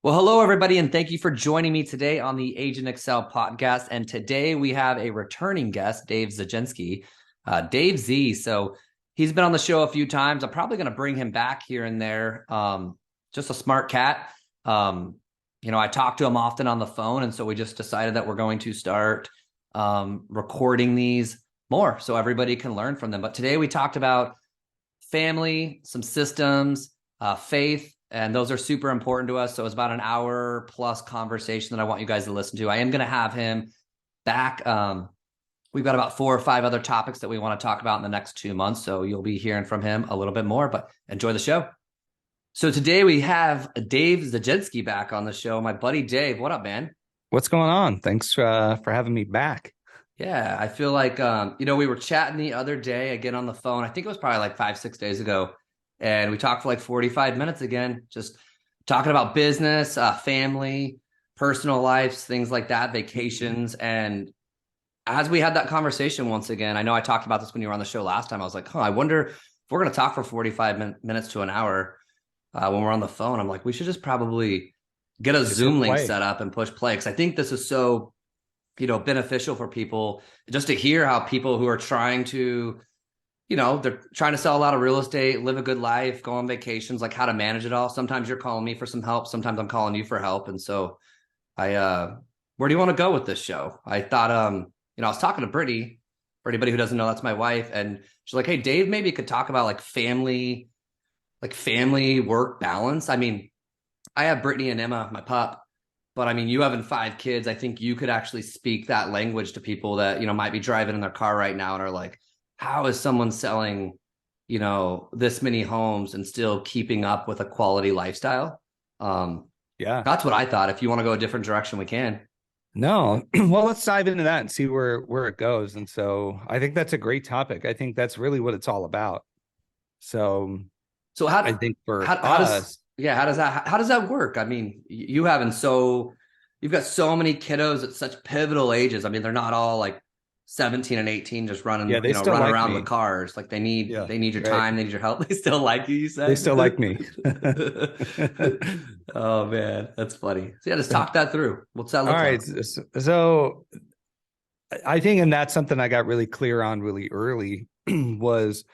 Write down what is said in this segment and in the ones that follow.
Well, hello, everybody, and thank you for joining me today on the AgentXcel podcast. And today we have a returning guest, Dave Zajdzinski, Dave Z. So he's been on the show a few times. I'm probably going to bring him back here and there. Just a smart cat. I talk to him often on the phone, and so we just decided that we're going to start recording these more so everybody can learn from them. But today we talked about family, some systems, faith, and those are super important to us. So it's about an hour plus conversation that I want you guys to listen to. I am going to have him back. We've got about 4 or 5 other topics that we want to talk about in the next 2 months. So you'll be hearing from him a little bit more, but enjoy the show. So today we have Dave Zajdzinski back on the show. My buddy Dave, what up, man? What's going on? Thanks for having me back. Yeah, I feel like we were chatting the other day again on the phone. I think it was probably like 5, 6 days ago, and we talked for like 45 minutes again, just talking about business, family, personal lives, things like that, vacations. And as we had that conversation once again, I know I talked about this when you were on the show last time. I was like, I wonder if we're going to talk for 45 minutes to an hour when we're on the phone. I'm like, we should just probably get a Just hit Zoom link play. set up and push play, because I think this is so beneficial for people just to hear how people who are trying to, they're trying to sell a lot of real estate, live a good life, go on vacations, like how to manage it all. Sometimes you're calling me for some help. Sometimes I'm calling you for help. And so where do you want to go with this show? I thought, I was talking to Brittany, for anybody who doesn't know, that's my wife. And she's like, hey, Dave, maybe could talk about family work balance. I mean, I have Brittany and Emma, my pup. But I mean, you having 5 kids, I think you could actually speak that language to people that, might be driving in their car right now and are like, how is someone selling, this many homes and still keeping up with a quality lifestyle? Yeah. That's what I thought. If you want to go a different direction, we can. No. Well, let's dive into that and see where it goes. And so I think that's a great topic. I think that's really what it's all about. So So I think for how does us, yeah, how does that work? I mean, you've got so many kiddos at such pivotal ages. I mean, they're not all like 17 and 18 just yeah, running, they still running like around with me. cars. Like Yeah. they need your Right. time, they need your help. They still like you They said. still like me. Oh man, that's funny. So yeah, just talk that through. What's that All look like? right. So I think, and that's something I got really clear on really early was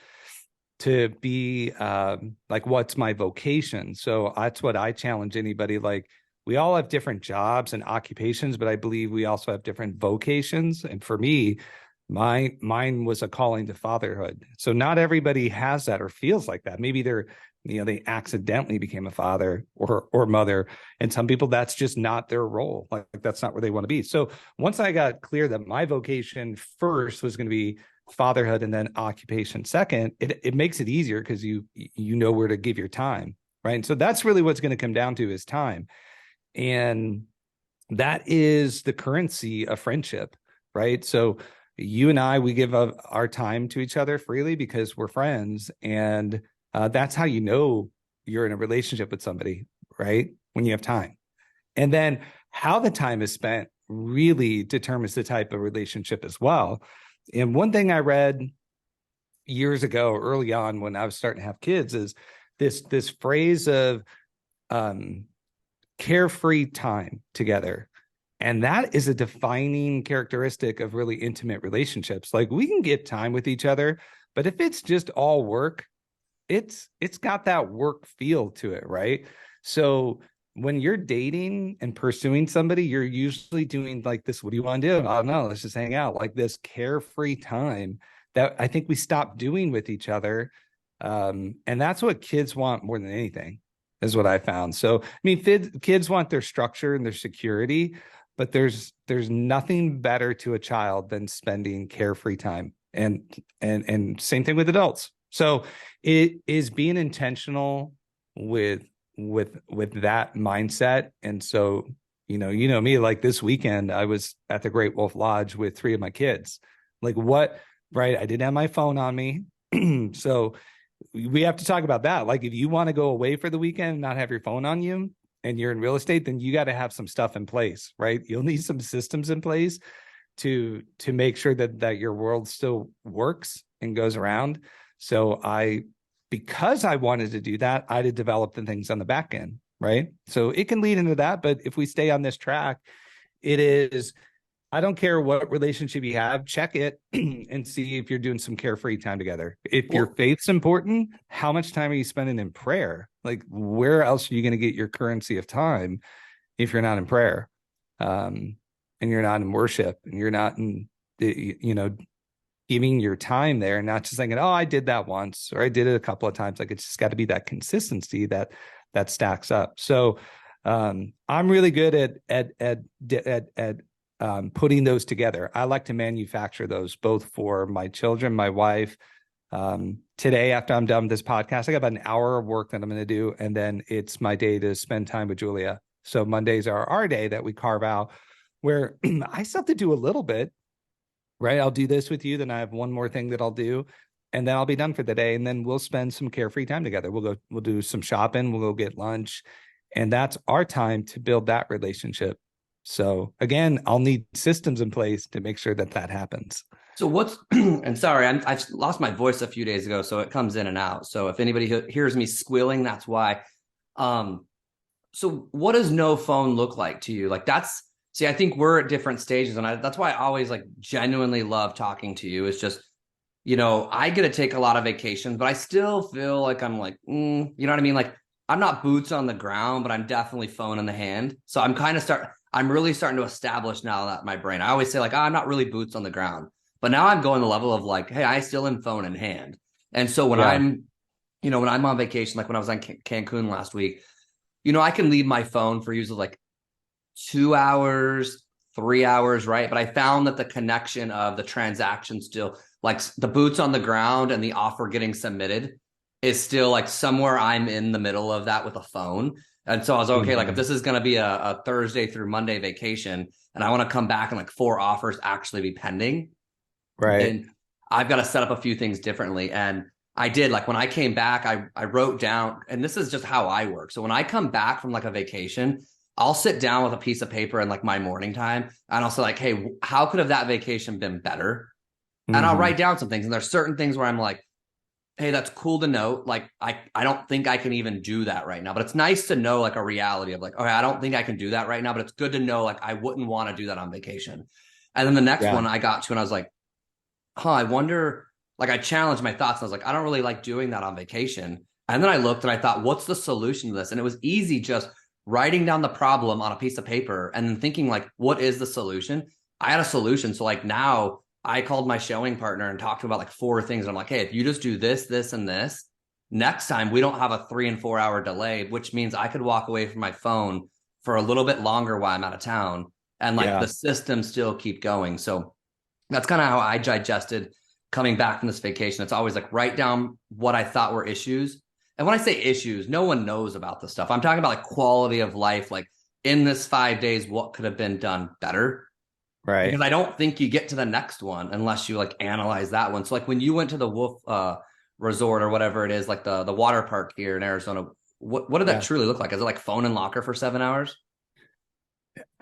to be like, what's my vocation? So that's what I challenge anybody. Like, we all have different jobs and occupations, but I believe we also have different vocations. And for me, mine was a calling to fatherhood. So not everybody has that or feels like that. Maybe they accidentally became a father or mother. And some people, that's just not their role. Like, that's not where they want to be. So once I got clear that my vocation first was going to be fatherhood and then occupation second, it makes it easier because you know where to give your time, right? And so that's really what's going to come down to is time. And that is the currency of friendship, right? So you and I, we give our time to each other freely because we're friends. And that's how you know you're in a relationship with somebody, right? When you have time. And then how the time is spent really determines the type of relationship as well. And one thing I read years ago, early on when I was starting to have kids, is this phrase of carefree time together. And that is a defining characteristic of really intimate relationships. Like, we can get time with each other, but if it's just all work, it's got that work feel to it, right? So when you're dating and pursuing somebody, you're usually doing like this. What do you want to do? Oh no, let's just hang out. Like this carefree time that I think we stopped doing with each other. And that's what kids want more than anything, is what I found. So, I mean, kids want their structure and their security, but there's nothing better to a child than spending carefree time. And same thing with adults. So it is being intentional with that mindset. And so, you know me, like this weekend, I was at the Great Wolf Lodge with 3 of my kids. Like, what, right? I didn't have my phone on me. So we have to talk about that. Like, if you want to go away for the weekend and not have your phone on you and you're in real estate, then you got to have some stuff in place, right? You'll need some systems in place to make sure that your world still works and goes around. So because I wanted to do that, I had to develop the things on the back end. right? So it can lead into that. But if we stay on this track, it is, I don't care what relationship you have, check it and see if you're doing some carefree time together. If your Well, faith's important, how much time are you spending in prayer? Like, where else are you going to get your currency of time if you're not in prayer? And you're not in worship, and you're not in, giving your time there, and not just thinking, oh, I did that once, or I did it a couple of times. Like, it's just got to be that consistency that stacks up. So I'm really good at putting those together. I like to manufacture those both for my children, my wife. Today, after I'm done with this podcast, I got about an hour of work that I'm going to do, and then it's my day to spend time with Julia. So Mondays are our day that we carve out, where I still have to do a little bit, right? I'll do this with you, then I have one more thing that I'll do, and then I'll be done for the day. And then we'll spend some carefree time together. We'll do some shopping, we'll go get lunch. And that's our time to build that relationship. So again, I'll need systems in place to make sure that that happens. so what's and sorry, I've lost my voice a few days ago, so it comes in and out. So if anybody hears me squealing, that's why. Um, so what does no phone look like to you? Like that's see, I think we're at different stages, and that's why I always like genuinely love talking to you. It's just, I get to take a lot of vacations, but I still feel like I'm like, you know what I mean? Like I'm not boots on the ground, but I'm definitely phone in the hand. So I'm really starting to establish now that my brain, I always say like, oh, I'm not really boots on the ground, but now I'm going the level of like, hey, I still am phone in hand. And so Yeah. when I'm on vacation, like when I was on Cancun last week, I can leave my phone for usually like 2 hours, 3 hours, right? But I found that the connection of the transaction still, like the boots on the ground and the offer getting submitted, is still like somewhere I'm in the middle of that with a phone. And so I was okay, like if this is going to be a Thursday through Monday vacation and I want to come back and like 4 offers actually be pending, Right. then I've got to set up a few things differently. And I did, like when I came back, I wrote down, and this is just how I work. So when I come back from like a vacation, I'll sit down with a piece of paper in like my morning time, and I'll say like, hey, how could have that vacation been better? And I'll Mm-hmm. write down some things. And there's certain things where I'm like, hey, that's cool to note. Like I don't think I can even do that right now, but it's nice to know like a reality of like, okay, I don't think I can do that right now, but it's good to know like I wouldn't want to do that on vacation. And then the next Yeah. one I got to, and I was like, I wonder, like I challenged my thoughts. And I was like, I don't really like doing that on vacation. And then I looked and I thought, what's the solution to this? And it was easy, just writing down the problem on a piece of paper and then thinking like, what is the solution? I had a solution. So like now I called my showing partner and talked to him about like four things. And I'm like, hey, if you just do this, this, and this, next time we don't have a 3 and 4 hour delay, which means I could walk away from my phone for a little bit longer while I'm out of town. And like the Yeah. system still keep going. So that's kind of how I digested coming back from this vacation. It's always like write down what I thought were issues. And when I say issues, no one knows about the stuff. I'm talking about like quality of life, like in this 5 days, what could have been done better? Because Right. I don't think you get to the next one unless you like analyze that one. So like when you went to the Wolf Resort or whatever it is, like the water park here in Arizona, what did that Yeah. truly look like? Is it like phone and locker for 7 hours?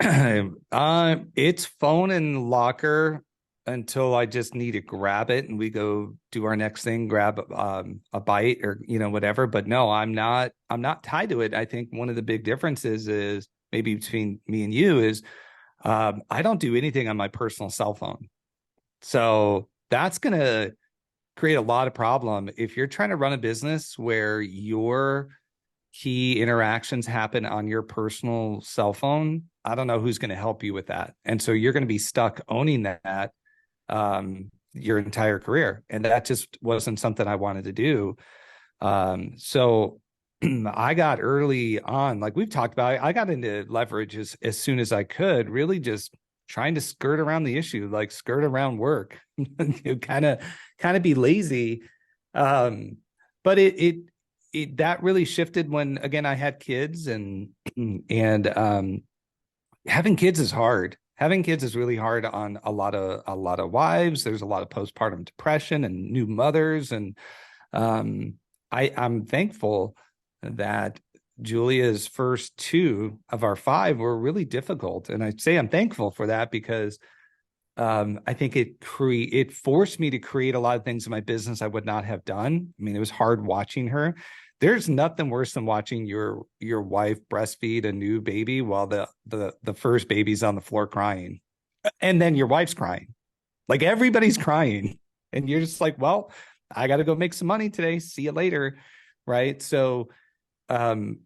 It's phone and locker until I just need to grab it and we go do our next thing, grab a bite or whatever. But no, I'm not tied to it. I think one of the big differences is maybe between me and you is I don't do anything on my personal cell phone. So that's gonna create a lot of problem if you're trying to run a business where your key interactions happen on your personal cell phone. I don't know who's going to help you with that. And so you're going to be stuck owning that your entire career. And that just wasn't something I wanted to do. So I got early on, like we've talked about, I got into leverage as soon as I could, really just trying to skirt around the issue, like skirt around work, kind of be lazy. But that really shifted when, again, I had kids and having kids is hard. Having kids is really hard on a lot of wives. There's a lot of postpartum depression and new mothers. And I'm thankful that Julia's first two of our five were really difficult. And I say I'm thankful for that because I think it forced me to create a lot of things in my business I would not have done. I mean, it was hard watching her. there's nothing worse than watching your wife breastfeed a new baby while the first baby's on the floor crying, and then your wife's crying. Like everybody's crying, and you're just like, well, I got to go make some money today. See you later, right? So, diving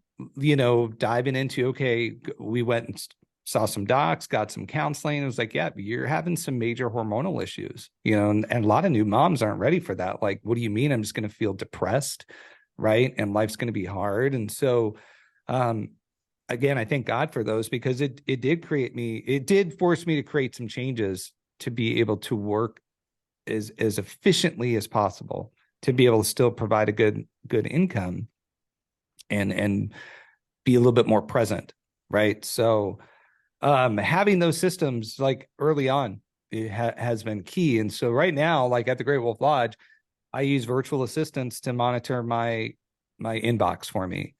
into, okay, we went and saw some docs, got some counseling. It was like, yeah, you're having some major hormonal issues, and a lot of new moms aren't ready for that. Like, what do you mean? I'm just going to feel depressed, right? And life's going to be hard. And so, again, I thank God for those, because it did force me to create some changes to be able to work as efficiently as possible, to be able to still provide a good income and be a little bit more present, right? So having those systems like early on has been key. And so right now, like at the Great Wolf Lodge, I use virtual assistants to monitor my inbox for me.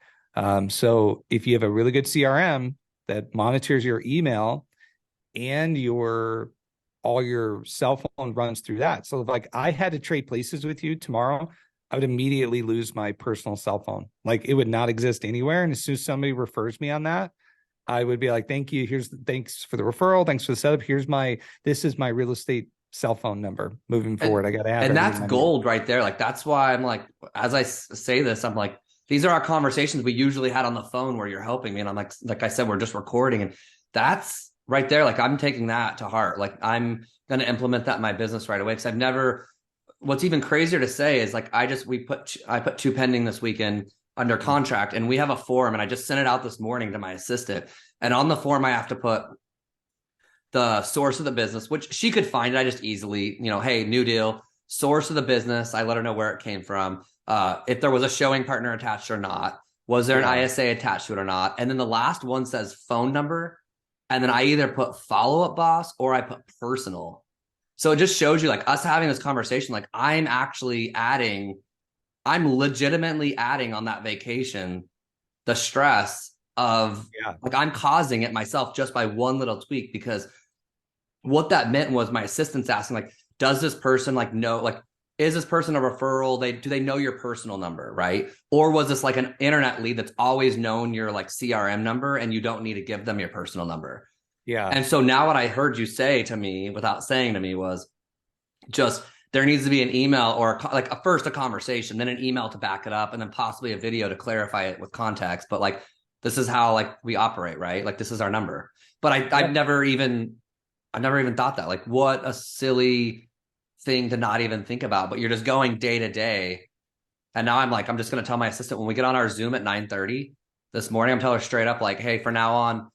So if you have a really good CRM that monitors your email and all your cell phone runs through that. So if like I had to trade places with you tomorrow, I would immediately lose my personal cell phone. Like it would not exist anywhere. And as soon as somebody refers me on that, I would be like, thank you. Thanks for the referral. Thanks for the setup. This is my real estate cell phone number moving forward. I got to have and that's gold right there. Like, that's why I'm like, as I say this, I'm like, these are our conversations we usually had on the phone where you're helping me. And I'm like I said, we're just recording, and that's right there. Like, I'm taking that to heart. Like, I'm going to implement that in my business right away. Cause what's even crazier to say is like, I put 2 pending this weekend under contract, and we have a form, and I just sent it out this morning to my assistant. And on the form, I have to put the source of the business, which she could find it. I just easily, hey, new deal, source of the business. I let her know where it came from. If there was a showing partner attached or not, was there an ISA attached to it or not? And then the last one says phone number. And then I either put follow-up boss or I put personal. So it just shows you, like, us having this conversation, like I'm legitimately adding on that vacation the stress of like I'm causing it myself just by one little tweak. Because what that meant was my assistant's asking, like, does this person like know, like, is this person a referral? Do they know your personal number, right? Or was this like an internet lead that's always known your like CRM number and you don't need to give them your personal number? Yeah. And so now what I heard you say to me without saying to me was just, there needs to be an email or first a conversation, then an email to back it up, and then possibly a video to clarify it with context. But like, this is how like we operate, right? Like, this is our number. But I've never even thought that. Like, what a silly thing to not even think about. But you're just going day to day. And now I'm just going to tell my assistant when we get on our Zoom at 9:30 this morning, I'm telling her straight up, like, hey, for now on,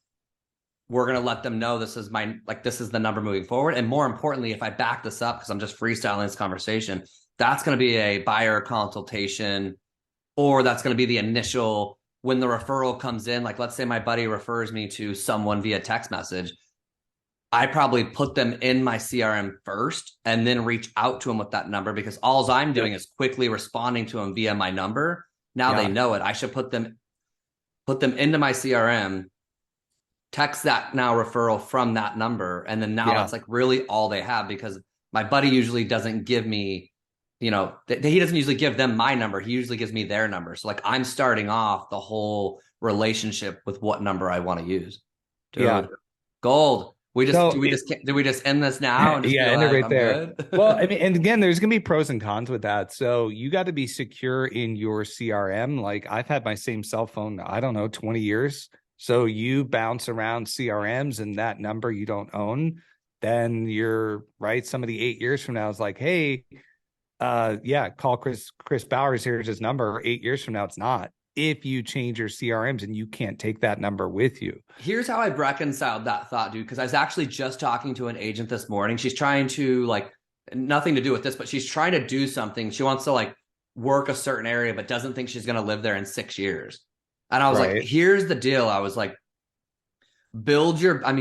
we're going to let them know this is the number moving forward. And more importantly, if I back this up, because I'm just freestyling this conversation, that's going to be a buyer consultation, or that's going to be the initial, when the referral comes in, like, let's say my buddy refers me to someone via text message, I probably put them in my CRM first and then reach out to them with that number, because all I'm doing is quickly responding to them via my number. Now they know it. I should put them into my CRM, text that now referral from that number. And then now that's like really all they have, because my buddy usually doesn't give me, he doesn't usually give them my number. He usually gives me their number. So like, I'm starting off the whole relationship with what number I want to use. Dude, gold. Do we just end this now? And just end it right there. Good? Well, I mean, and again, there's going to be pros and cons with that. So you got to be secure in your CRM. Like, I've had my same cell phone, I don't know, 20 years. So you bounce around CRMs and that number you don't own, then you're right. Somebody 8 years from now is like, hey, call Chris Bowers. Here's his number. 8 years from now, it's not. If you change your CRMs and you can't take that number with you. Here's how I've reconciled that thought, dude. Because I was actually just talking to an agent this morning. She's trying to, like, nothing to do with this, but she's trying to do something. She wants to like work a certain area, but doesn't think she's going to live there in 6 years. And I was like, here's the deal. I was like,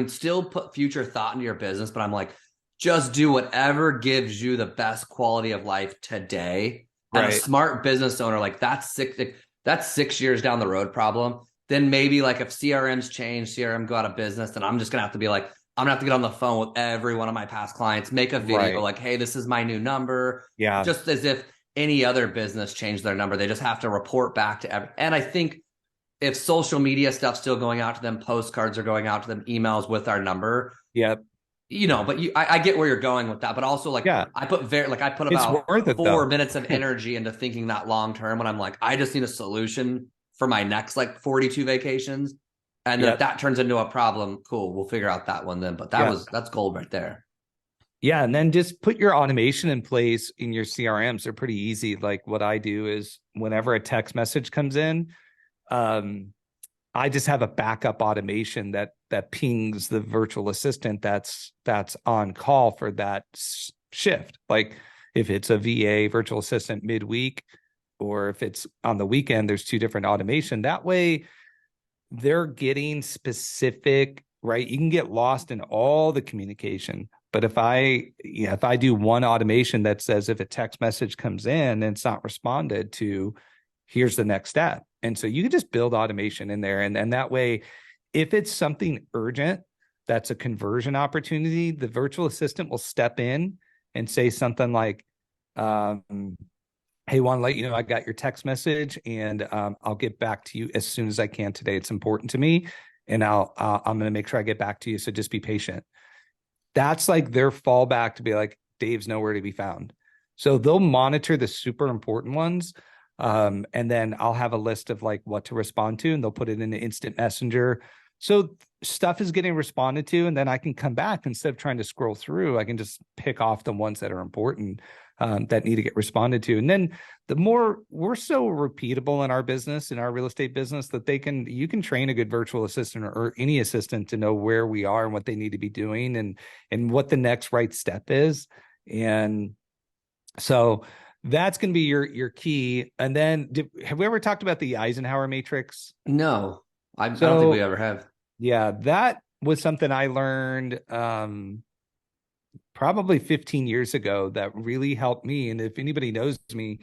still put future thought into your business, but I'm like, just do whatever gives you the best quality of life today. And a smart business owner, like, that's 6 years down the road problem. Then maybe like if CRMs change, CRM go out of business, then I'm just going to have to be like, I'm going to have to get on the phone with every one of my past clients, make a video like, hey, this is my new number. Yeah. Just as if any other business change their number. They just have to report back to and I think if social media stuff's still going out to them, postcards are going out to them, emails with our number, Yep. but I get where you're going with that, but also like Yeah. I put It's about worth it 4 minutes of energy into thinking that long term when I'm like, I just need a solution for my next like 42 vacations. And then if Yep. that turns into a problem, cool, we'll figure out that one then. But that's gold right there. Yeah. And then just put your automation in place in your CRMs. They're pretty easy. Like what I do is whenever a text message comes in, I just have a backup automation that pings the virtual assistant that's on call for that shift. Like if it's a VA virtual assistant midweek, or if it's on the weekend, there's two different automation. That way they're getting specific, right? You can get lost in all the communication. But if I do one automation that says if a text message comes in and it's not responded to, here's the next step. And so you can just build automation in there. And that way, if it's something urgent, that's a conversion opportunity, the virtual assistant will step in and say something like, hey, want to let you know I got your text message, and I'll get back to you as soon as I can today. It's important to me, and I'm going to make sure I get back to you. So just be patient. That's like their fallback to be like, Dave's nowhere to be found. So they'll monitor the super important ones. And then I'll have a list of like what to respond to, and they'll put it in the instant messenger. So stuff is getting responded to, and then I can come back instead of trying to scroll through. I can just pick off the ones that are important, that need to get responded to. And then the more we're so repeatable in our business, in our real estate business, that you can train a good virtual assistant or any assistant to know where we are and what they need to be doing and what the next right step is. And so that's going to be your key. And then have we ever talked about the Eisenhower matrix? No, I don't think we ever have. Yeah, that was something I learned probably 15 years ago that really helped me. And if anybody knows me,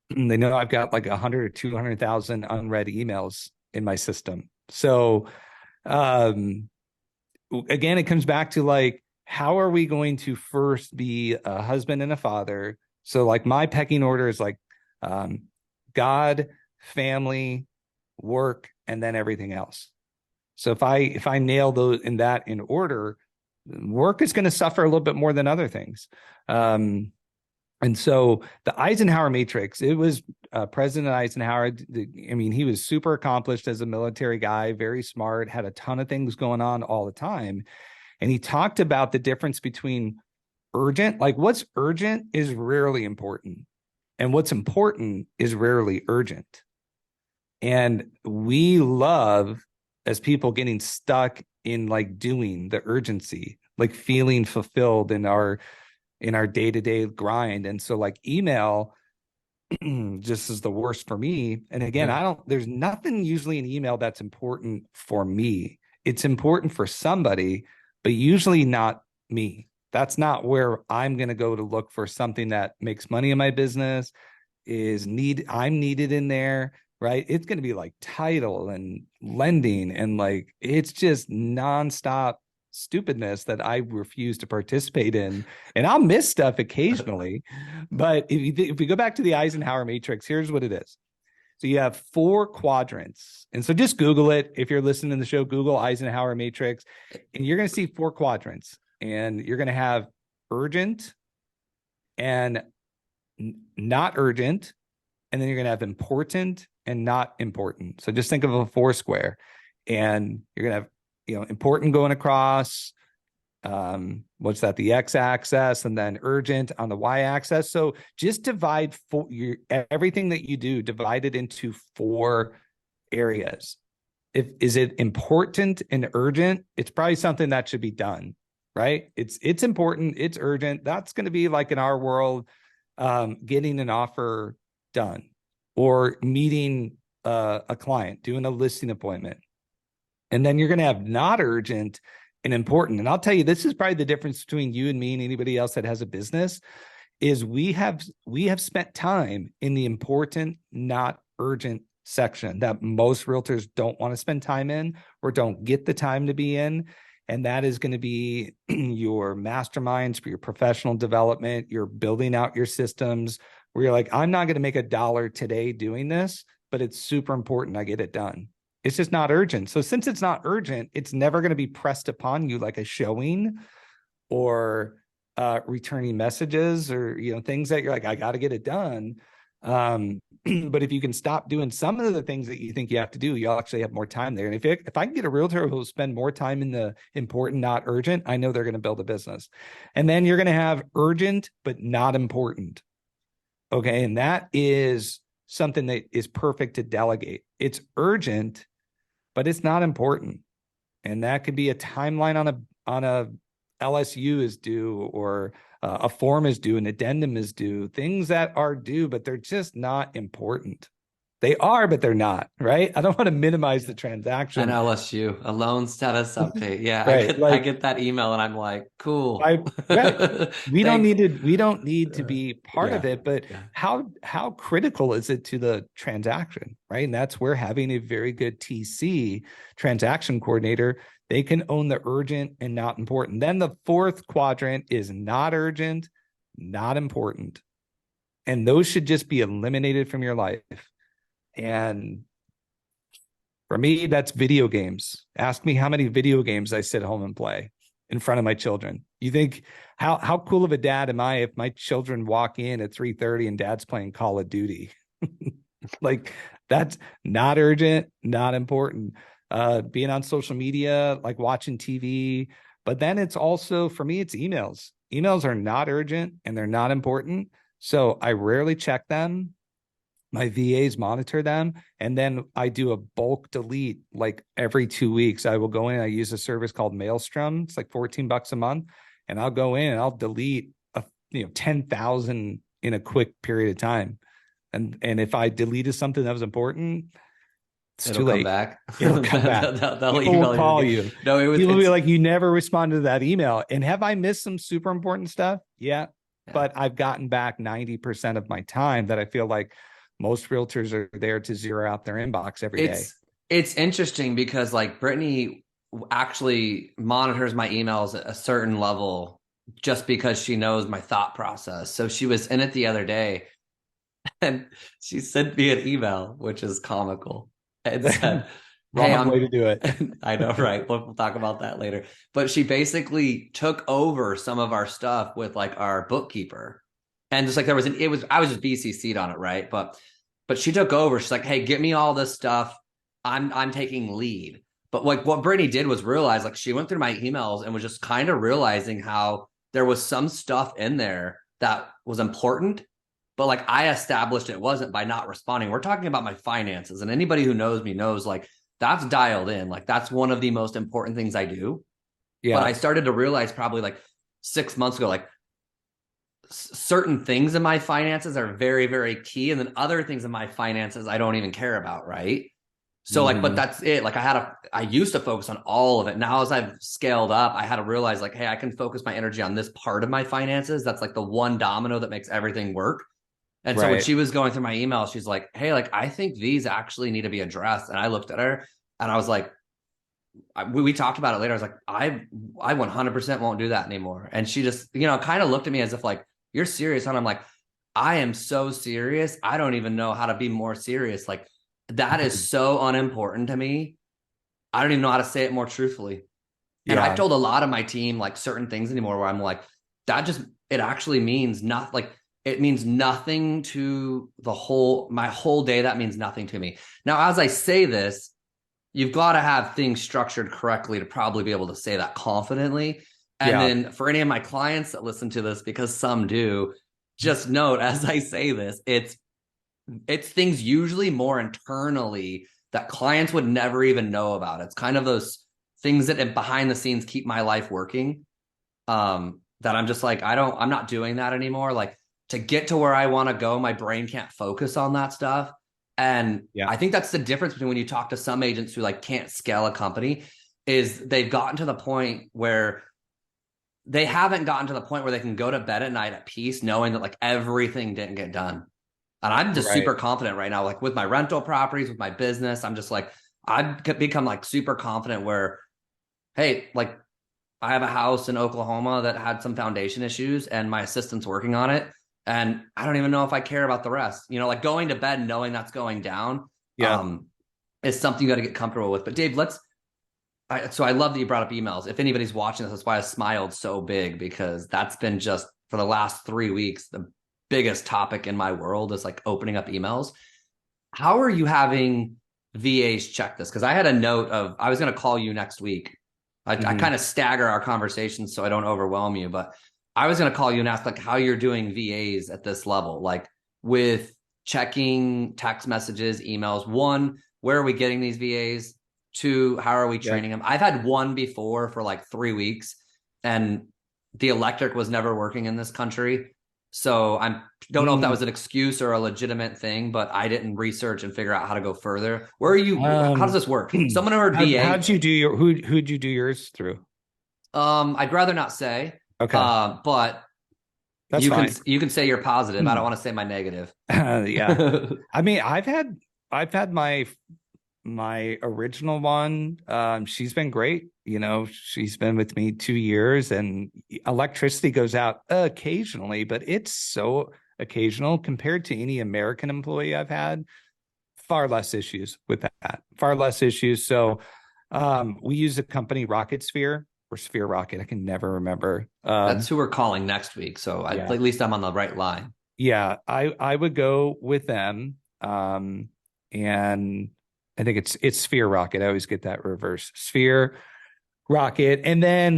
they know I've got like 100 or 200,000 unread emails in my system. So again, it comes back to like, how are we going to first be a husband and a father? So like my pecking order is like God, family, work, and then everything else. So if I nail those in order, work is going to suffer a little bit more than other things. And so the Eisenhower matrix, it was President Eisenhower. I mean, he was super accomplished as a military guy, very smart, had a ton of things going on all the time. And he talked about the difference between urgent, like what's urgent is rarely important, and what's important is rarely urgent. And we love, as people, getting stuck in like doing the urgency, like feeling fulfilled in our day-to-day grind. And so like email just is the worst for me. And again, there's nothing usually in email that's important for me. It's important for somebody, but usually not me. That's not where I'm going to go to look for something that makes money in my business, I'm needed in there, right? It's going to be like title and lending, and like, it's just nonstop stupidness that I refuse to participate in. And I'll miss stuff occasionally. But if we go back to the Eisenhower matrix, here's what it is. So you have 4 quadrants. And so just Google it. If you're listening to the show, Google Eisenhower matrix, and you're going to see 4 quadrants. And you're going to have urgent and not urgent. And then you're going to have important and not important. So just think of a 4 square, and you're going to have, important going across, what's that? The x-axis, and then urgent on the y-axis. So just divide everything that you do, divide it into 4 areas. Is it important and urgent? It's probably something that should be done. Right? It's important. It's urgent. That's going to be like in our world, getting an offer done, or meeting a client, doing a listing appointment. And then you're going to have not urgent and important. And I'll tell you, this is probably the difference between you and me and anybody else that has a business, is we have spent time in the important, not urgent section that most realtors don't want to spend time in, or don't get the time to be in. And that is going to be your masterminds for your professional development. You're building out your systems, where you're like, I'm not going to make $1 today doing this, but it's super important I get it done. It's just not urgent. So since it's not urgent, it's never going to be pressed upon you like a showing or returning messages or, things that you're like, I got to get it done. But if you can stop doing some of the things that you think you have to do, you'll actually have more time there. And if I can get a realtor who will spend more time in the important, not urgent, I know they're going to build a business. And then you're going to have urgent, but not important. Okay. And that is something that is perfect to delegate. It's urgent, but it's not important. And that could be a timeline on a LSU is due, or a form is due, an addendum is due, things that are due, but they're just not important. They are, but they're not, right? I don't want to minimize the transaction. An LSU, a loan status update. Yeah, Right. I get that email and I'm like, cool. Right. We don't need to be part of Yeah. it, but Yeah. how critical is it to the transaction, right? And that's where having a very good TC, transaction coordinator, they can own the urgent and not important. Then the fourth quadrant is not urgent, not important. And those should just be eliminated from your life. And for me, that's video games. Ask me how many video games I sit home and play in front of my children. You think how cool of a dad am I if my children walk in at 3:30 and dad's playing Call of Duty? Like, that's not urgent, not important. Being on social media, like watching TV. But then it's also, for me, it's emails. Emails are not urgent and they're not important. So I rarely check them. My VAs monitor them, and then I do a bulk delete like every 2 weeks. I will go in, I use a service called Maelstrom. It's like $14 a month. And I'll go in and I'll delete 10,000 in a quick period of time. And if I deleted something that was important, it's It'll too come late. back. It'll come back. They'll People will call you. No, People will be like, you never responded to that email. And have I missed some super important stuff? Yeah. But I've gotten back 90% of my time that I feel like most realtors are there to zero out their inbox every day. It's interesting because like Brittany actually monitors my emails at a certain level just because she knows my thought process. So she was in it the other day and she sent me an email, which is comical, and said, "Hey, Wrong way to do it." I know, right? We'll talk about that later. But she basically took over some of our stuff with like our bookkeeper. And just like I was just BCC'd on it, right? But she took over. She's like, "Hey, get me all this stuff. I'm taking lead." But like what Brittany did was realize, like, she went through my emails and was just kind of realizing how there was some stuff in there that was important, but like I established it wasn't by not responding. We're talking about my finances, and anybody who knows me knows like that's dialed in. Like that's one of the most important things I do. Yeah. But I started to realize probably like 6 months ago, like certain things in my finances are very, very key. And then other things in my finances, I don't even care about. Right. So like, but that's it. Like I used to focus on all of it. Now, as I've scaled up, I had to realize like, hey, I can focus my energy on this part of my finances. That's like the one domino that makes everything work. And so when she was going through my email, she's like, "Hey, like, I think these actually need to be addressed." And I looked at her and I was like, we talked about it later. I was like, I 100% won't do that anymore. And she just, kind of looked at me as if like, "You're serious?" And I'm like, I am so serious. I don't even know how to be more serious. Like that is so unimportant to me. I don't even know how to say it more truthfully. Yeah. And I've told a lot of my team like certain things anymore where I'm like, it actually means nothing. Like it means nothing to my whole day. That means nothing to me. Now, as I say this, you've got to have things structured correctly to probably be able to say that confidently. And then for any of my clients that listen to this, because some do, just note as I say this, it's things usually more internally that clients would never even know about. It's kind of those things that behind the scenes keep my life working. That I'm just like, I'm not doing that anymore. Like to get to where I want to go, my brain can't focus on that stuff. And I think that's the difference between when you talk to some agents who like can't scale a company is they've gotten to the point where they haven't gotten to the point where they can go to bed at night at peace, knowing that like everything didn't get done. And I'm just super confident right now, like with my rental properties, with my business, I'm just like, I've become like super confident where, hey, like I have a house in Oklahoma that had some foundation issues and my assistant's working on it. And I don't even know if I care about the rest. You know, like going to bed knowing that's going down Yeah. is something you got to get comfortable with. But Dave, so I love that you brought up emails. If anybody's watching this, that's why I smiled so big, because that's been just for the last 3 weeks, the biggest topic in my world is like opening up emails. How are you having VAs check this? Because I had a note of, I was going to call you next week. I kind of stagger our conversations so I don't overwhelm you, but I was going to call you and ask like how you're doing VAs at this level, like with checking text messages, emails. One, where are we getting these VAs? Two, how are we training them? I've had one before for like 3 weeks, and the electric was never working in this country. So I don't know if that was an excuse or a legitimate thing, but I didn't research and figure out how to go further. Where are you? How does this work? Someone heard VA. How'd you do who'd you do yours through? I'd rather not say. Okay. But That's you fine. you can say you're positive. I don't want to say my negative. Yeah. I mean, I've had my original one. She's been great. You know, she's been with me 2 years, and electricity goes out occasionally, but it's so occasional compared to any American employee I've had. Far less issues with that. Far less issues. So we use a company, Rocket Sphere or Sphere Rocket. I can never remember. That's who we're calling next week. So Yeah. at least I'm on the right line. Yeah, I would go with them. And I think it's Sphere Rocket. I always get that reverse. Sphere Rocket. And then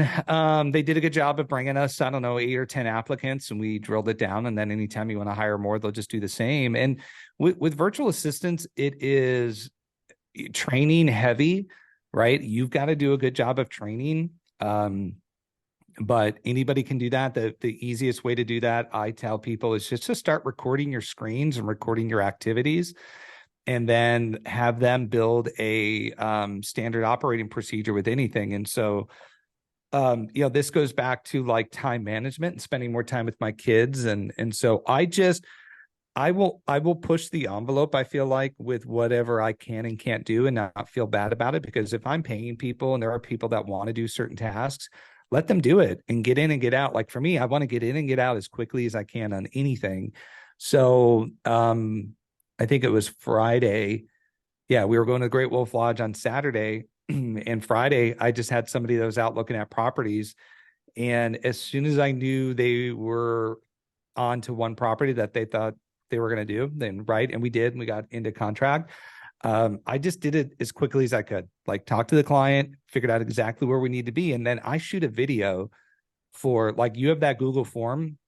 they did a good job of bringing us, I don't know, 8 or 10 applicants, and we drilled it down. And then anytime you want to hire more, they'll just do the same. And with virtual assistants, it is training heavy, right? You've got to do a good job of training. But anybody can do that. The easiest way to do that, I tell people, is just to start recording your screens and recording your activities, and then have them build a standard operating procedure with anything. And so, this goes back to like time management and spending more time with my kids. And so I will push the envelope, I feel like, with whatever I can and can't do, and not feel bad about it. Because if I'm paying people and there are people that want to do certain tasks, let them do it and get in and get out. Like for me, I want to get in and get out as quickly as I can on anything. So I think it was Friday. Yeah, we were going to the Great Wolf Lodge on Saturday. And Friday, I just had somebody that was out looking at properties. And as soon as I knew they were on to one property that they thought they were going to do, then right. And we did, and we got into contract. I just did it as quickly as I could, like talk to the client, figured out exactly where we need to be. And then I shoot a video for, like, you have that Google form.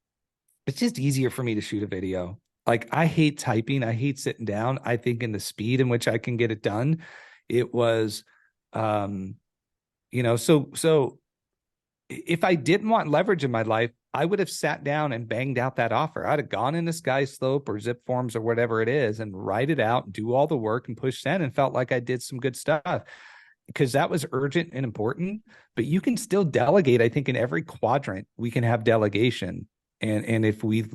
It's just easier for me to shoot a video. Like, I hate typing. I hate sitting down. I think in the speed in which I can get it done, it was, so if I didn't want leverage in my life, I would have sat down and banged out that offer. I'd have gone into Sky Slope or Zip Forms or whatever it is and write it out and do all the work and push send, and felt like I did some good stuff, because that was urgent and important. But you can still delegate. I think in every quadrant we can have delegation. And if we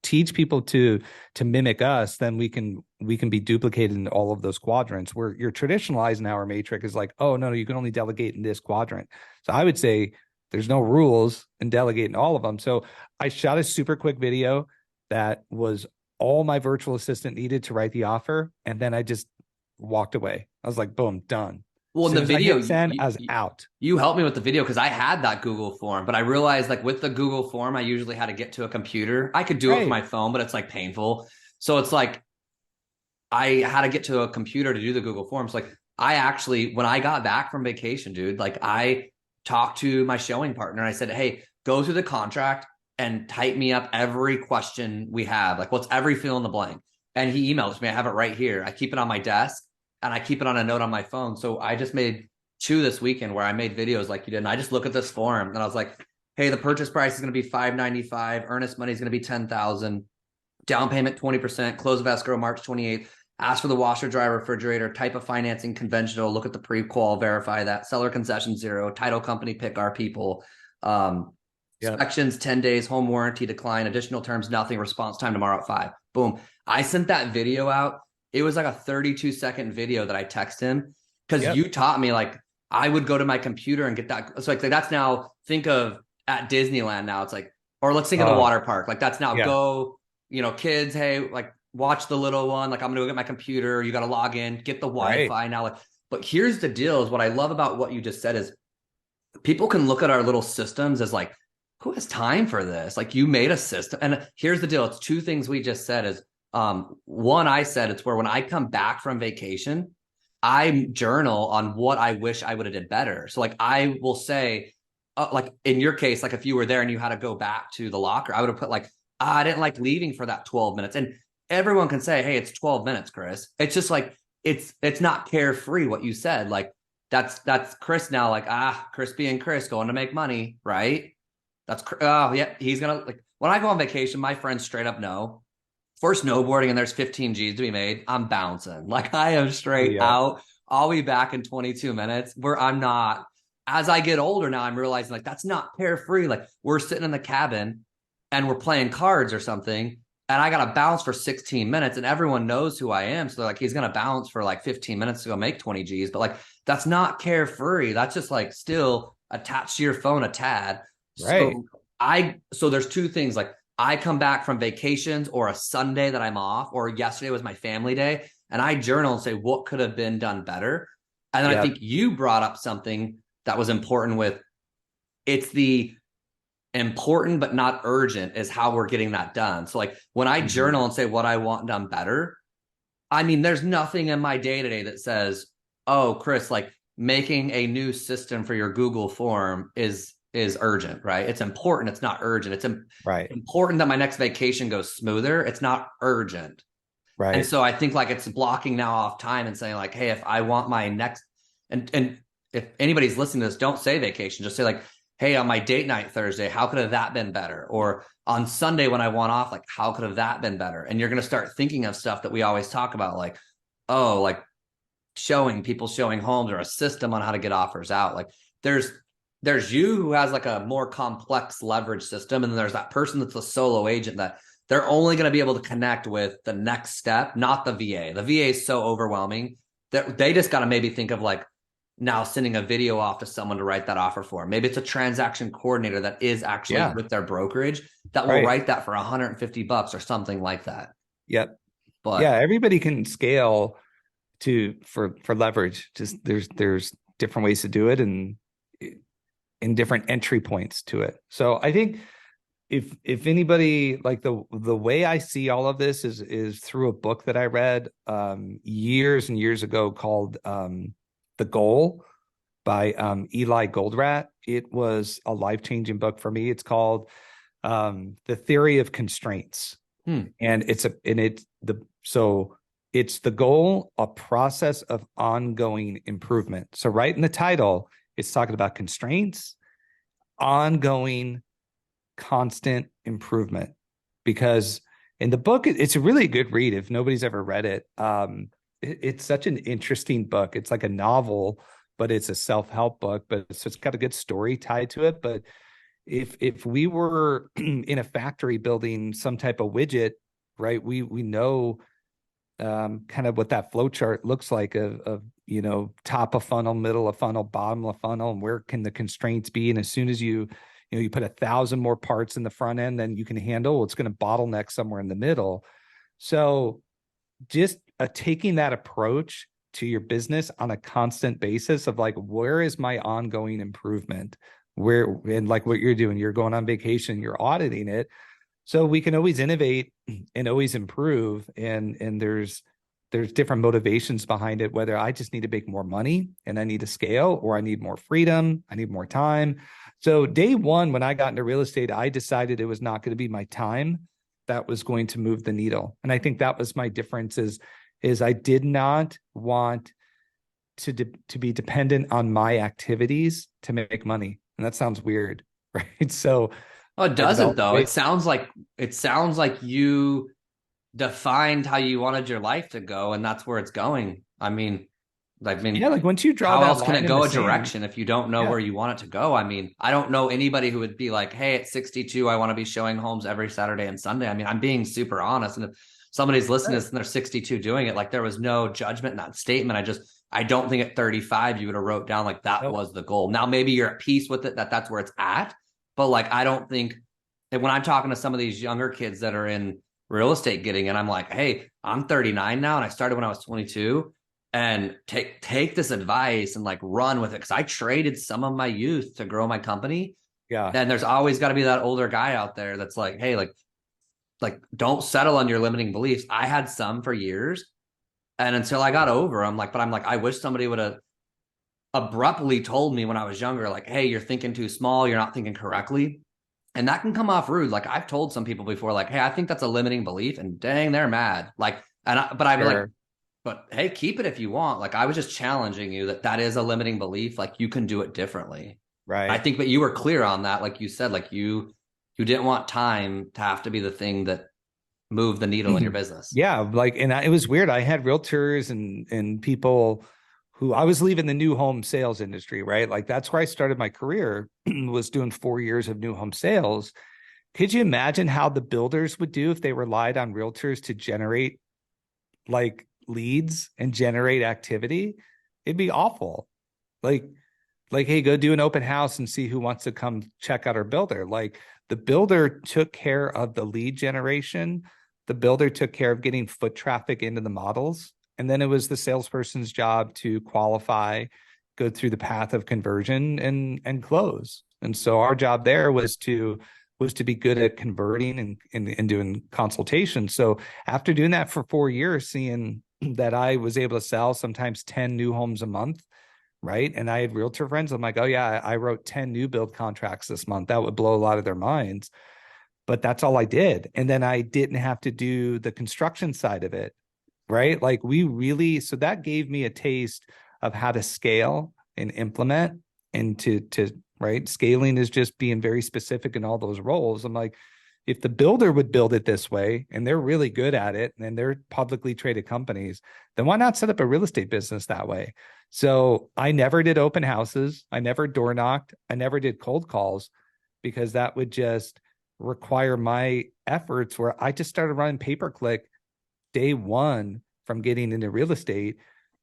teach people to mimic us, then we can be duplicated in all of those quadrants. Where your traditional Eisenhower matrix is like, oh, no, you can only delegate in this quadrant. So I would say there's no rules and delegate in all of them. So I shot a super quick video that was all my virtual assistant needed to write the offer. And then I just walked away. I was like, boom, done. Well, in the video, I was out. You helped me with the video because I had that Google form, but I realized, like, with the Google form, I usually had to get to a computer. I could do it from my phone, but it's like painful. So it's like I had to get to a computer to do the Google forms. Like, I actually, when I got back from vacation, dude, like, I talked to my showing partner and I said, hey, go through the contract and type me up every question we have. Like, what's every fill in the blank? And he emails me. I have it right here. I keep it on my desk and I keep it on a note on my phone. So I just made 2 this weekend where I made videos like you did. And I just look at this form and I was like, hey, the purchase price is going to be $595. Earnest money is going to be $10,000. Down payment 20%. Close of escrow March 28th. Ask for the washer, dryer, refrigerator. Type of financing conventional. Look at the pre-qual. Verify that. Seller concession 0. Title company pick our people. Inspections 10 days. Home warranty decline. Additional terms nothing. Response time tomorrow at 5. Boom. I sent that video out. It was like a 32-second video that I text him, because you taught me, like, I would go to my computer and get that. So like that's now, think of at Disneyland now. It's like, or let's think of the water park. Like that's now go kids, hey, like watch the little one. Like I'm gonna go get my computer. You got to log in, get the Right. Wi-Fi now. Like, but here's the deal: is what I love about what you just said is people can look at our little systems as like, who has time for this? Like you made a system. And here's the deal. It's two things we just said is one, I said it's where when I come back from vacation, I journal on what I wish I would have did better. So like I will say, like in your case, like if you were there and you had to go back to the locker, I would have put like, I didn't like leaving for that 12 minutes. And everyone can say, hey, it's 12 minutes, Chris. It's just like it's not carefree what you said. Like that's Chris now, like, Chris being Chris going to make money, right? Oh yeah, he's gonna like when I go on vacation, my friends straight up know. For snowboarding and there's 15 G's to be made, I'm bouncing. Like I am straight Yeah. out. I'll be back in 22 minutes where I'm not. As I get older now, I'm realizing like that's not carefree. Like we're sitting in the cabin and we're playing cards or something, and I gotta bounce for 16 minutes, and everyone knows who I am. So they're like, he's gonna bounce for like 15 minutes to go make 20 G's. But like that's not carefree. That's just like still attached to your phone a tad. Right. So there's two things like I come back from vacations or a Sunday that I'm off, or yesterday was my family day, and I journal and say, what could have been done better? And then I Yep. think you brought up something that was important with it's the important but not urgent is how we're getting that done. So like when I Mhm. journal and say what I want done better, I mean, there's nothing in my day to day that says, oh, Chris, like making a new system for your Google form is urgent, right? It's important. It's not urgent. It's Right. important that my next vacation goes smoother. It's not urgent. And Right. so I think like it's blocking now off time and saying like, hey, if I want my next and if anybody's listening to this, don't say vacation. Just say like, hey, on my date night Thursday, how could have that been better? Or on Sunday when I want off, like how could have that been better? And you're gonna start thinking of stuff that we always talk about, like, oh, like showing homes or a system on how to get offers out. Like there's you who has like a more complex leverage system, and then there's that person that's a solo agent that they're only going to be able to connect with the next step, not the VA. The VA is so overwhelming that they just got to maybe think of like now sending a video off to someone to write that offer for. Maybe it's a transaction coordinator that is actually Yeah. with their brokerage that will Right. write that for $150 or something like that. Yep. Yeah. But Everybody can scale for leverage. Just there's different ways to do it and in different entry points to it. So I think if anybody like the way I see all of this is through a book that I read years and years ago called The Goal by Eli Goldratt. It was a life-changing book for me. It's called The Theory of Constraints. And it's the goal, a process of ongoing improvement. So right in the title, it's talking about constraints, ongoing, constant improvement. Because in the book, it's a really good read if nobody's ever read it. It's such an interesting book. It's like a novel, but it's a self-help book. But so it's got a good story tied to it. But if we were in a factory building some type of widget, right, we know kind of what that flow chart looks like of top of funnel, middle of funnel, bottom of funnel, and where can the constraints be. And as soon as you put 1,000 more parts in the front end than you can handle, it's going to bottleneck somewhere in the middle. So just taking that approach to your business on a constant basis of like, where is my ongoing improvement? And like what you're doing, you're going on vacation, you're auditing it. So we can always innovate and always improve. And there's different motivations behind it, whether I just need to make more money and I need to scale, or I need more freedom, I need more time. So day one, when I got into real estate, I decided it was not going to be my time that was going to move the needle. And I think that was my difference is I did not want to be dependent on my activities to make money. And that sounds weird, right? So oh, it I doesn't developed though. ways. It sounds like you defined how you wanted your life to go, and that's where it's going. Yeah, like once you draw how that else can line it in the go a sand, direction if you don't know yeah, where you want it to go? I mean, I don't know anybody who would be like, hey, at 62, I want to be showing homes every Saturday and Sunday. I mean, I'm being super honest. And if somebody's listening to right. this and they're 62 doing it, like there was no judgment in that statement. I don't think at 35 you would have wrote down like that Nope. was the goal. Now maybe you're at peace with it, that's where it's at. But like I don't think that when I'm talking to some of these younger kids that are in real estate getting in. I'm like, hey, I'm 39 now and I started when I was 22, and take this advice and like run with it, because I traded some of my youth to grow my company. Yeah, And there's always got to be that older guy out there that's like, hey, like don't settle on your limiting beliefs. I had some for years, and until I got over them, like, but I'm like, I wish somebody would have abruptly told me when I was younger, like, hey, you're thinking too small, you're not thinking correctly. And that can come off rude. Like I've told some people before, like, hey, I think that's a limiting belief, and dang, they're mad. Like, but I'd be like, sure. but hey, keep it if you want. Like I was just challenging you that that is a limiting belief. Like you can do it differently. I Right. think, but you were clear on that. Like you said, like you didn't want time to have to be the thing that moved the needle in your business. Yeah, like, and it was weird. I had realtors and people who I was leaving the new home sales industry, right? Like that's where I started my career, was doing 4 years of new home sales. Could you imagine how the builders would do if they relied on realtors to generate like leads and generate activity? It'd be awful. Like, hey, go do an open house and see who wants to come check out our builder. Like the builder took care of the lead generation. The builder took care of getting foot traffic into the models. And then it was the salesperson's job to qualify, go through the path of conversion and close. And so our job there was to be good at converting and doing consultations. So after doing that for 4 years, seeing that I was able to sell sometimes 10 new homes a month, right? And I had realtor friends. I'm like, oh yeah, I wrote 10 new build contracts this month. That would blow a lot of their minds. But that's all I did. And then I didn't have to do the construction side of it, right? Like so that gave me a taste of how to scale and implement, and to right. Scaling is just being very specific in all those roles. I'm like, if the builder would build it this way and they're really good at it and they're publicly traded companies, then why not set up a real estate business that way? So I never did open houses. I never door knocked. I never did cold calls, because that would just require my efforts, where I just started running pay-per-click day one from getting into real estate,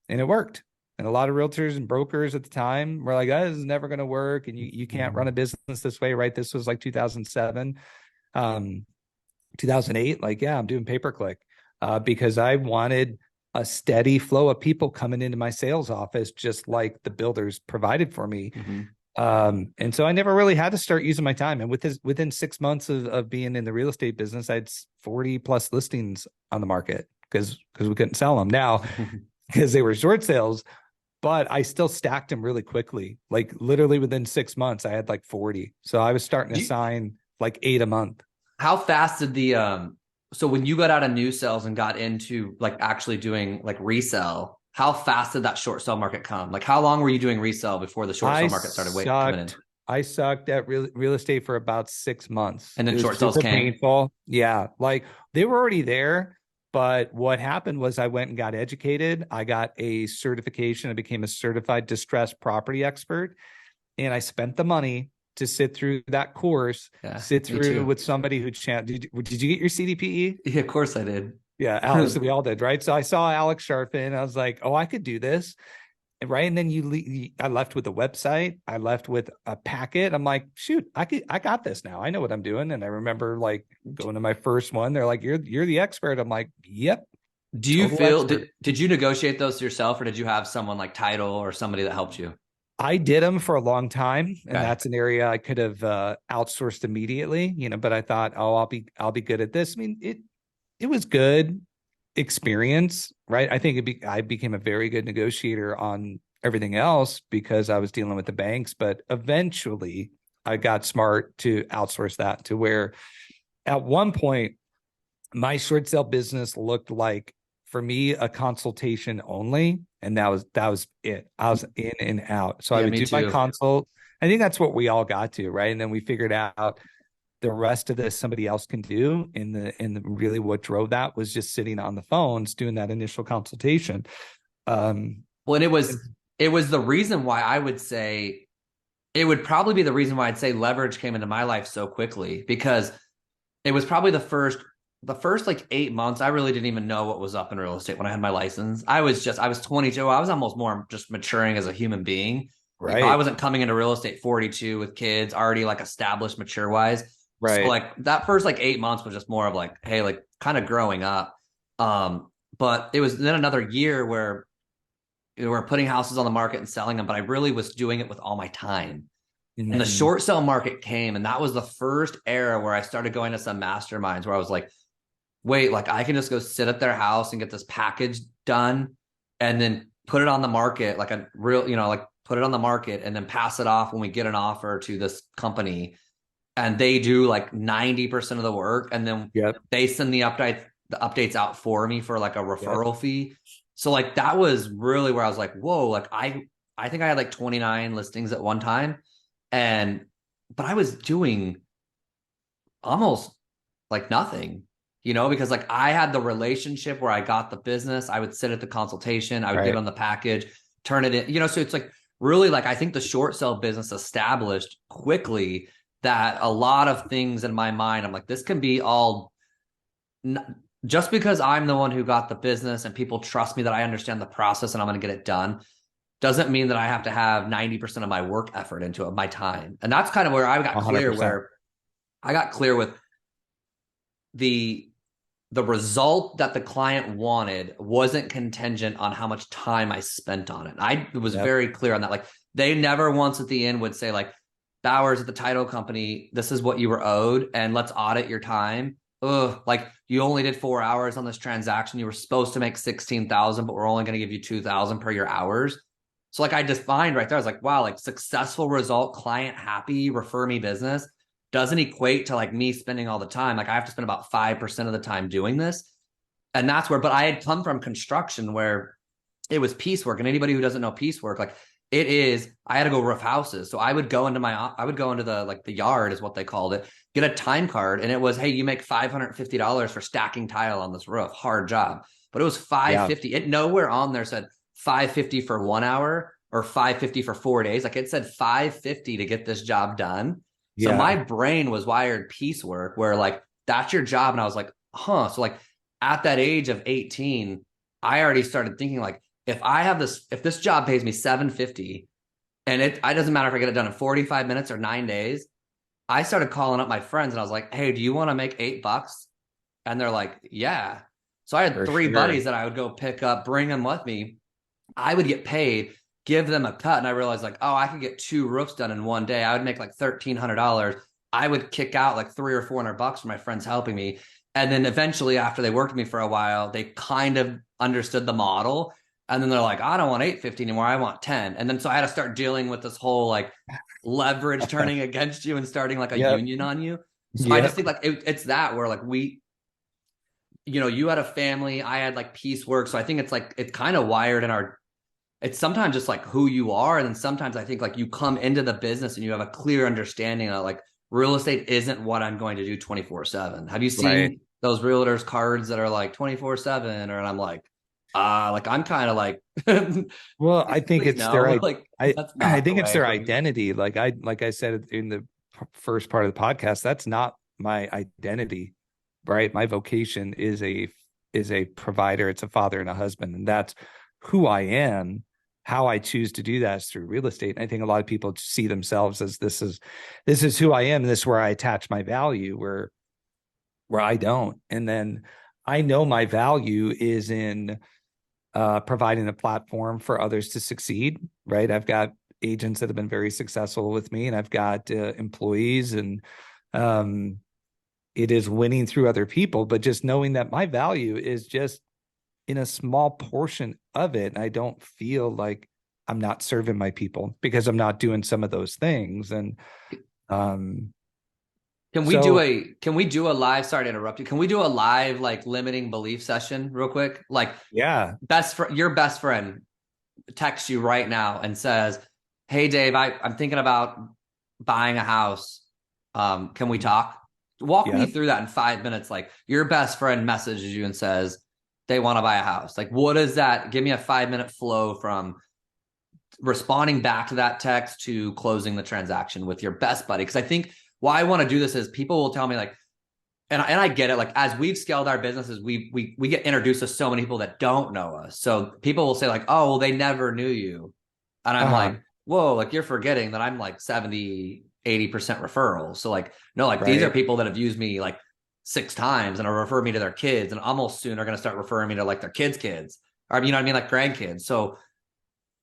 and it worked. And a lot of realtors and brokers at the time were like, oh, this is never going to work. And you can't run a business this way, right? This was like 2007, 2008. Like, yeah, I'm doing pay-per-click because I wanted a steady flow of people coming into my sales office, just like the builders provided for me. And so I never really had to start using my time. And within 6 months of being in the real estate business, I had 40 plus listings on the market because we couldn't sell them now because they were short sales. But I still stacked them really quickly. Like literally within 6 months, I had like 40. So I was starting to sign like 8 a month. How fast did the so when you got out of new sales and got into like actually doing like resell, how fast did that short sale market come? Like how long were you doing resell before the short sale market started coming in? I sucked at real estate for about 6 months. And then It was short sales super came. painful. Yeah, like they were already there. But what happened was I went and got educated. I got a certification. I became a certified distressed property expert. And I spent the money to sit through that course, sit through with somebody who did you get your CDPE? Yeah, of course I did. Yeah, Alex, we all did, right? So I saw Alex Sharpin. I was like, oh, I could do this. Right. And then I left with a website. I left with a packet. I'm like, shoot, I got this now. I know what I'm doing. And I remember like going to my first one. They're like, you're the expert. I'm like, yep. Do you feel, did you negotiate those yourself, or did you have someone like title or somebody that helped you? I did them for a long time, and that's an area I could have outsourced immediately, but I thought, oh, I'll be good at this. I mean, it was good experience, right? I think I became a very good negotiator on everything else because I was dealing with the banks, but eventually I got smart to outsource that, to where at one point my short sale business looked like, for me, a consultation only. And that was it. I was in and out. So I would do my consult. I think that's what we all got to, right? And then we figured out the rest of this somebody else can do. And really what drove that was just sitting on the phones doing that initial consultation. Well, and it was the reason why I would say, it would probably be the reason why I'd say leverage came into my life so quickly, because it was probably the first like 8 months, I really didn't even know what was up in real estate when I had my license. I was 22. I was almost more just maturing as a human being. Right. I wasn't coming into real estate 42 with kids already like established mature wise. So Right. like that first like 8 months was just more of like, hey, like kind of growing up. But it was then another year where we're putting houses on the market and selling them, but I really was doing it with all my time. And the Hmm. short sale market came, and that was the first era where I started going to some masterminds where I was like, wait, like I can just go sit at their house and get this package done and then put it on the market, like a real, like put it on the market and then pass it off when we get an offer to this company. And they do like 90% of the work. And then Yep. they send the updates out for me for like a Yep. referral fee. So like that was really where I was like, whoa, like I think I had like 29 listings at one time. And but I was doing almost like nothing, because like I had the relationship where I got the business. I would sit at the consultation, I would get Right. on the package, turn it in, so it's like really like I think the short sale business established quickly that a lot of things in my mind, I'm like, this can be all just because I'm the one who got the business and people trust me that I understand the process and I'm going to get it done doesn't mean that I have to have 90% of my work effort into it, my time. And that's kind of where I got clear, 100%. where I got clear with the the result that the client wanted wasn't contingent on how much time I spent on it. I was Yep. very clear on that. Like they never once at the end would say like, Bowers at the title company, this is what you were owed and let's audit your time. Ugh, like you only did 4 hours on this transaction. You were supposed to make 16,000, but we're only going to give you 2,000 per your hours. So like I defined right there, I was like, wow, like successful result, client happy, refer me business doesn't equate to like me spending all the time. Like I have to spend about 5% of the time doing this. And that's where, but I had come from construction where it was piecework. And anybody who doesn't know piecework, like it is, I had to go roof houses. So I would go into the, like the yard is what they called it, get a time card. And it was, hey, you make $550 for stacking tile on this roof. Hard job. But it was Yeah. 550. It nowhere on there said 550 for 1 hour or 550 for 4 days. Like it said 550 to get this job done. So my Yeah. brain was wired piecework where like that's your job. And I was like, huh. So like at that age of 18, I already started thinking like, if this job pays me 750 and it doesn't matter if I get it done in 45 minutes or 9 days, I started calling up my friends and I was like, hey, do you want to make $8? And they're like, yeah. So I had For three sure. buddies that I would go pick up, bring them with me. I would get paid, give them a cut. And I realized like, oh, I could get 2 roofs done in one day. I would make like $1,300. I would kick out like 300 or $400 for my friends helping me. And then eventually after they worked with me for a while, they kind of understood the model. And then they're like, I don't want 850 anymore. I want 10. And then so I had to start dealing with this whole like leverage turning against you and starting like a Yep. union on you. So I just Yep. think like it's that where like you had a family, I had like piecework. So I think it's like it's kind of wired in our it's sometimes just like who you are. And then sometimes I think like you come into the business and you have a clear understanding of like real estate isn't what I'm going to do 24/7. Have you Right. seen those realtors cards that are like 24/7? Or and I'm like I'm kind of like, Well, I think please it's their no, like that's I not the think it's way their for me. identity. Like I said in the first part of the podcast, that's not my identity, right? My vocation is a provider, it's a father and a husband, and that's who I am. How I choose to do that is through real estate. And I think a lot of people see themselves as this is who I am, and this is where I attach my value, where I don't. And then I know my value is in providing a platform for others to succeed, right? I've got agents that have been very successful with me, and I've got employees, and um, it is winning through other people, but just knowing that my value is just in a small portion of it. And I don't feel like I'm not serving my people because I'm not doing some of those things. And um, so, Can we do a live, sorry to interrupt you. Can we do a live like limiting belief session real quick? Like yeah, your best friend texts you right now and says, hey Dave, I'm thinking about buying a house. Can we talk? Walk me yeah. through that in 5 minutes. Like your best friend messages you and says they want to buy a house. Like what is that? Give me a 5 minute flow from responding back to that text to closing the transaction with your best buddy. Because I think why I want to do this is people will tell me like, and I get it. Like as we've scaled our businesses, we get introduced to so many people that don't know us. So people will say like, oh, well, they never knew you, and I'm Uh-huh. like, whoa, like you're forgetting that I'm like 70. 80% referrals. So like, no, like these are Right. people that have used me like 6 times and are referring me to their kids, and almost soon are going to start referring me to like their kids, or you know what I mean, like grandkids. So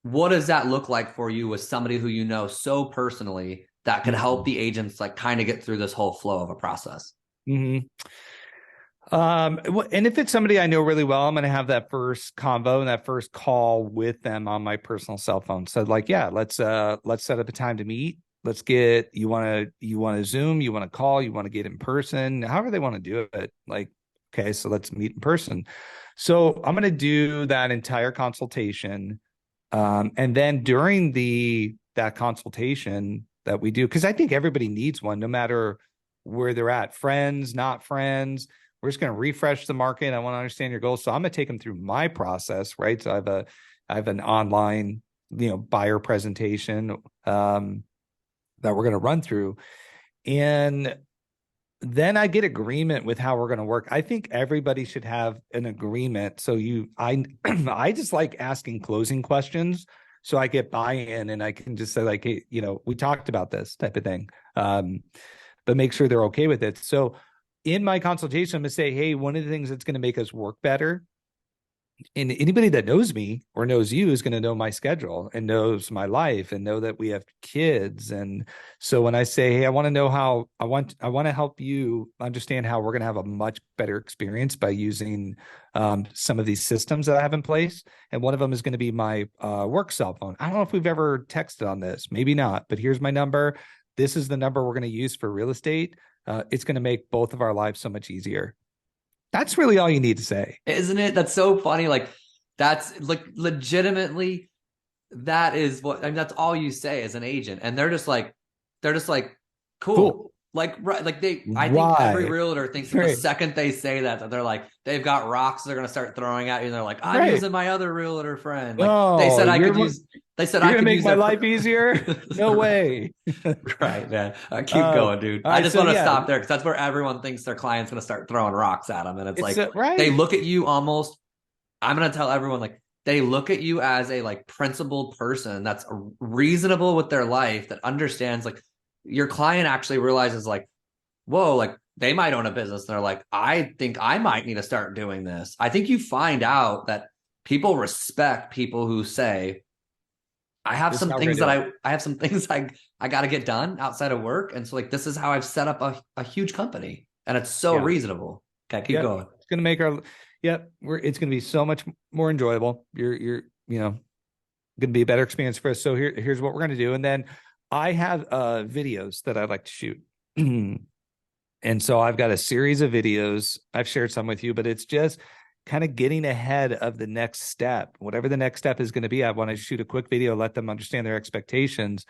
what does that look like for you with somebody who you know so personally that could help the agents like kind of get through this whole flow of a process? Mm-hmm. And if it's somebody I know really well, I'm going to have that first convo and that first call with them on my personal cell phone. So like, yeah, let's set up a time to meet. Let's get, you want to Zoom, you want to call, you want to get in person, however they want to do it. Like, okay, so let's meet in person. So I'm going to do that entire consultation. And then during that consultation that we do, because I think everybody needs one, no matter where they're at, friends, not friends. We're just going to refresh the market. I want to understand your goals. So I'm going to take them through my process, right? So I have an online, buyer presentation that we're going to run through. And then I get agreement with how we're going to work. I think everybody should have an agreement. So I just like asking closing questions so I get buy-in and I can just say like, hey, we talked about this type of thing. But make sure they're okay with it. So in my consultation, I'm going to say, hey, one of the things that's going to make us work better, and anybody that knows me or knows you is going to know my schedule and knows my life and know that we have kids. And so when I say, hey, I want to know how I want to help you understand how we're going to have a much better experience by using some of these systems that I have in place. And one of them is going to be my work cell phone. I don't know if we've ever texted on this, maybe not, but here's my number. This is the number we're going to use for real estate. It's going to make both of our lives so much easier. That's really all you need to say. Isn't it? That's so funny. Like that's like legitimately, that is what, I mean, that's all you say as an agent. And they're just like, cool. Like, right. Like I think every Why? realtor thinks that the Right. second they say that they're like, they've got rocks they're going to start throwing at you. And they're like, I'm Right. using my other realtor friend. Like Oh, they said you're I gonna could make use my their, life easier? No way. right, man. Keep All going, dude. I right. just So want to yeah, stop there because that's where everyone thinks their client's going to start throwing rocks at them. And it's it's like, they right. look at you almost, I'm going to tell everyone like, they look at you as a like principled person that's reasonable with their life, that understands like your client actually realizes like, whoa, like they might own a business. And they're like, I think I might need to start doing this. I think you find out that people respect people who say, I have This is some how we're gonna things do that it. I have some things I got to get done outside of work. And so like, this is how I've set up a huge company, and it's so Yeah. reasonable. Okay. Keep Yep. going. It's gonna make our it's gonna be so much more enjoyable. You're gonna be a better experience for us. So here's what we're gonna do. And then I have videos that I'd like to shoot. And so I've got a series of videos. I've shared some with you, but it's just kind of getting ahead of the next step. Whatever the next step is going to be, I want to shoot a quick video, let them understand their expectations.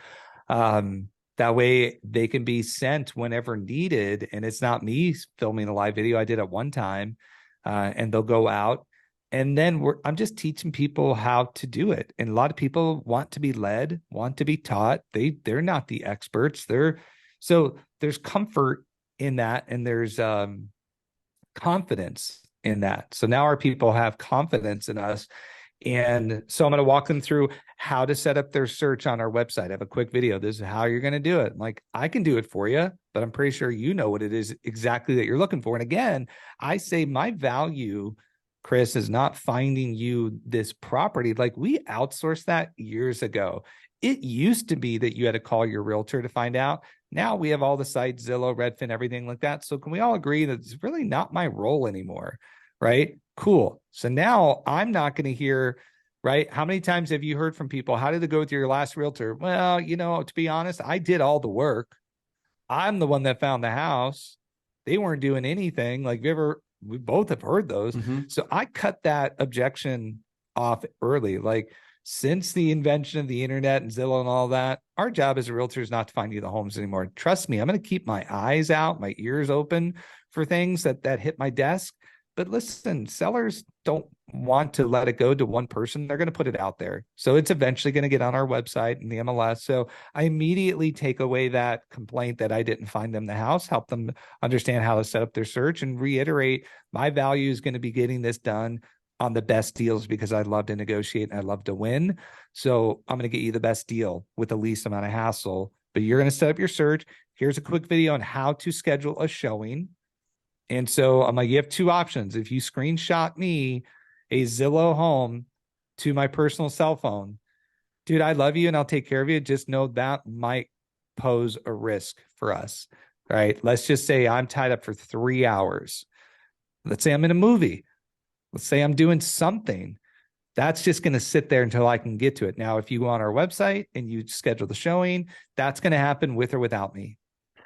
That way they can be sent whenever needed. And it's not me filming a live video. I did it one time, and they'll go out. And then I'm just teaching people how to do it. And a lot of people want to be led, want to be taught. They're not the experts. So there's comfort in that, and there's confidence in that. So now our people have confidence in us. And so I'm going to walk them through how to set up their search on our website. I have a quick video. This is how you're going to do it. I'm like, I can do it for you, but I'm pretty sure you know what it is exactly that you're looking for. And again, I say my value, Chris, is not finding you this property. Like we outsourced that years ago. It used to be that you had to call your realtor to find out. Now we have all the sites, Zillow, Redfin, everything like that. So can we all agree that it's really not my role anymore? Right? Cool. So now I'm not going to hear, right? How many times have you heard from people? How did it go with your last realtor? Well, to be honest, I did all the work. I'm the one that found the house. They weren't doing anything. Like we both have heard those. Mm-hmm. So I cut that objection off early. Like since the invention of the internet and Zillow and all that, our job as a realtor is not to find you the homes anymore. Trust me, I'm going to keep my eyes out, my ears open for things that hit my desk. But listen, sellers don't want to let it go to one person. They're going to put it out there. So it's eventually going to get on our website and the MLS. So I immediately take away that complaint that I didn't find them the house, help them understand how to set up their search, and reiterate my value is going to be getting this done on the best deals because I love to negotiate and I love to win. So I'm going to get you the best deal with the least amount of hassle but you're going to set up your search. Here's a quick video on how to schedule a showing. And so I'm like, you have two options. If you screenshot me a Zillow home to my personal cell phone, dude, I love you and I'll take care of you. Just know that might pose a risk for us, right? Let's just say I'm tied up for 3 hours. Let's say I'm in a movie. Let's say I'm doing something. That's just going to sit there until I can get to it. Now, if you go on our website and you schedule the showing, that's going to happen with or without me.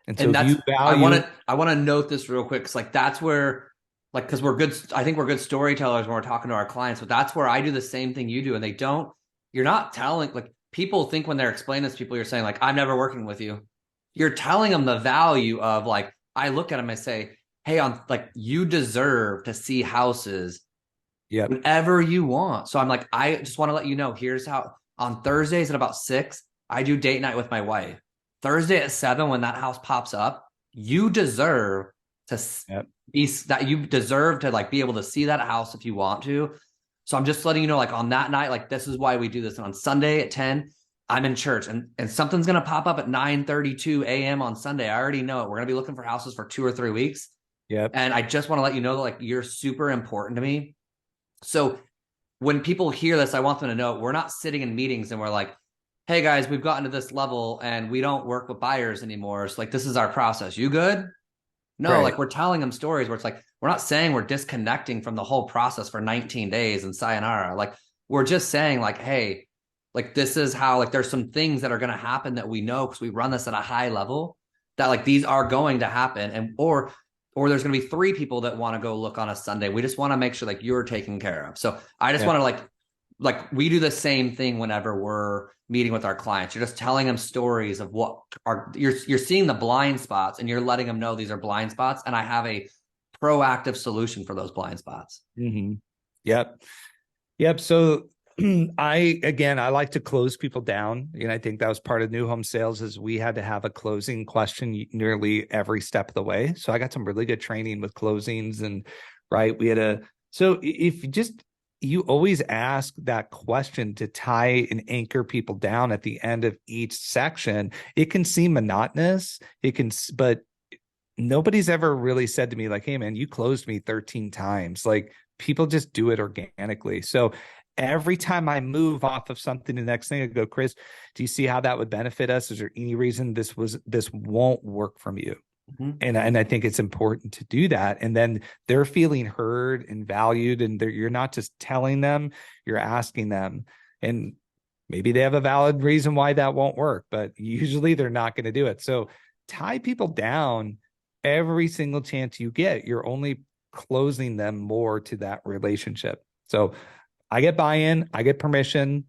And so And if that's you value, I want to note this real quick, because like that's where, like, because we're good, I think we're good storytellers when we're talking to our clients, but that's where I do the same thing you do. And they don't, you're not telling, like, people think when they're explaining this to people, you're saying like, I'm never working with you. You're telling them the value of, like, I look at them and say, hey, on, like, you deserve to see houses yep, whenever you want. So I'm like, I just want to let you know, here's how on Thursdays at about 6, I do date night with my wife. Thursday at 7, when that house pops up, you deserve to yep, be that, you deserve to like be able to see that house if you want to. So I'm just letting you know, like, on that night, like, this is why we do this. And on Sunday at 10, I'm in church, and something's going to pop up at 9:32 a.m. on Sunday. I already know it. We're going to be looking for houses for 2 or 3 weeks. yep, And I just want to let you know that, like, you're super important to me. So when people hear this, I want them to know we're not sitting in meetings and we're like, hey guys, we've gotten to this level and we don't work with buyers anymore. So like, this is our process. You good? No, right, like, we're telling them stories where it's like, we're not saying we're disconnecting from the whole process for 19 days and sayonara. Like, we're just saying like, hey, like, this is how, like, there's some things that are going to happen that we know because we run this at a high level, that like these are going to happen. And or there's going to be 3 people that want to go look on a Sunday. We just want to make sure like you're taken care of. So I just yep, want to like we do the same thing whenever we're meeting with our clients. You're just telling them stories of what are, you're seeing the blind spots and you're letting them know these are blind spots. And I have a proactive solution for those blind spots. mm-hmm. Yep, yep. So I like to close people down. And I think that was part of new home sales, is we had to have a closing question nearly every step of the way. So I got some really good training with closings, and right. We had so if you always ask that question to tie and anchor people down at the end of each section. It can seem monotonous. But nobody's ever really said to me like, hey man, you closed me 13 times. Like, people just do it organically. So every time I move off of something, the next thing I go, Chris, do you see how that would benefit us? Is there any reason this won't work from you? Mm-hmm. And I think it's important to do that. And then they're feeling heard and valued, and you're not just telling them, you're asking them. And maybe they have a valid reason why that won't work, but usually they're not going to do it. So tie people down every single chance you get. You're only closing them more to that relationship. So I get buy-in, I get permission,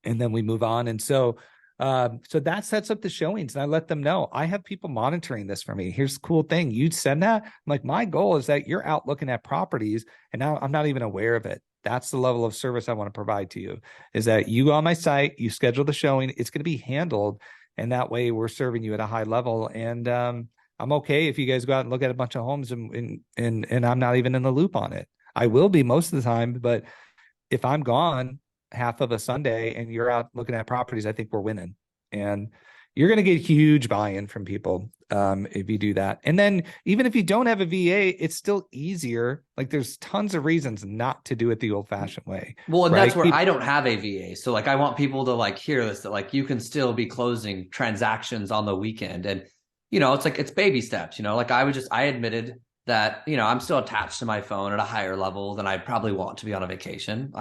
and then we move on. And so that sets up the showings, and I let them know I have people monitoring this for me. Here's the cool thing. You send that. I'm like, my goal is that you're out looking at properties and now I'm not even aware of it. That's the level of service I want to provide to you, is that you go on my site, you schedule the showing, it's going to be handled. And that way we're serving you at a high level. And I'm okay if you guys go out and look at a bunch of homes and I'm not even in the loop on it. I will be most of the time, but if I'm gone half of a Sunday and you're out looking at properties, I think we're winning. And you're going to get huge buy-in from people if you do that. And then even if you don't have a VA, it's still easier. Like, there's tons of reasons not to do it the old-fashioned way. Well, and right? that's where I don't have a VA. So like, I want people to like hear this, that like you can still be closing transactions on the weekend. And, it's like, it's baby steps, like I admitted that, I'm still attached to my phone at a higher level than I probably want to be on a vacation.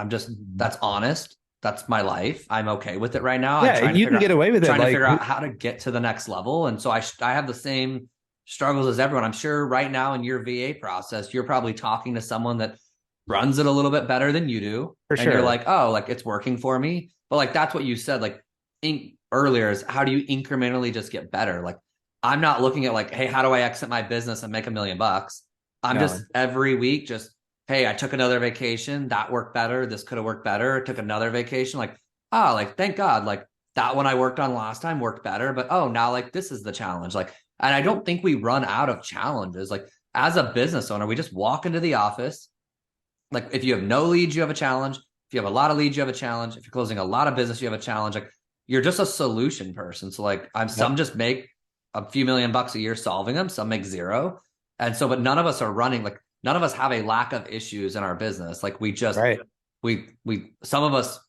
That's honest. That's my life. I'm okay with it right now. Yeah, and you can get away with it. Trying to figure out how to get to the next level. And so I have the same struggles as everyone. I'm sure right now in your VA process, you're probably talking to someone that runs it a little bit better than you do. For and sure. You're like, oh, like, it's working for me. But like, that's what you said, like earlier, is how do you incrementally just get better? Like, I'm not looking at like, hey, how do I exit my business and make $1 million? I'm just every week, hey, I took another vacation. That worked better. This could have worked better. Took another vacation. Like, like, thank God, like that one I worked on last time worked better. But now like this is the challenge. Like, and I don't think we run out of challenges. Like, as a business owner, we just walk into the office. Like, if you have no leads, you have a challenge. If you have a lot of leads, you have a challenge. If you're closing a lot of business, you have a challenge. Like, you're just a solution person. So like some Yep. just make a few $1 million a year solving them, some make zero. And so, but none of us are running, like none of us have a lack of issues in our business. Like we just, Right. some of us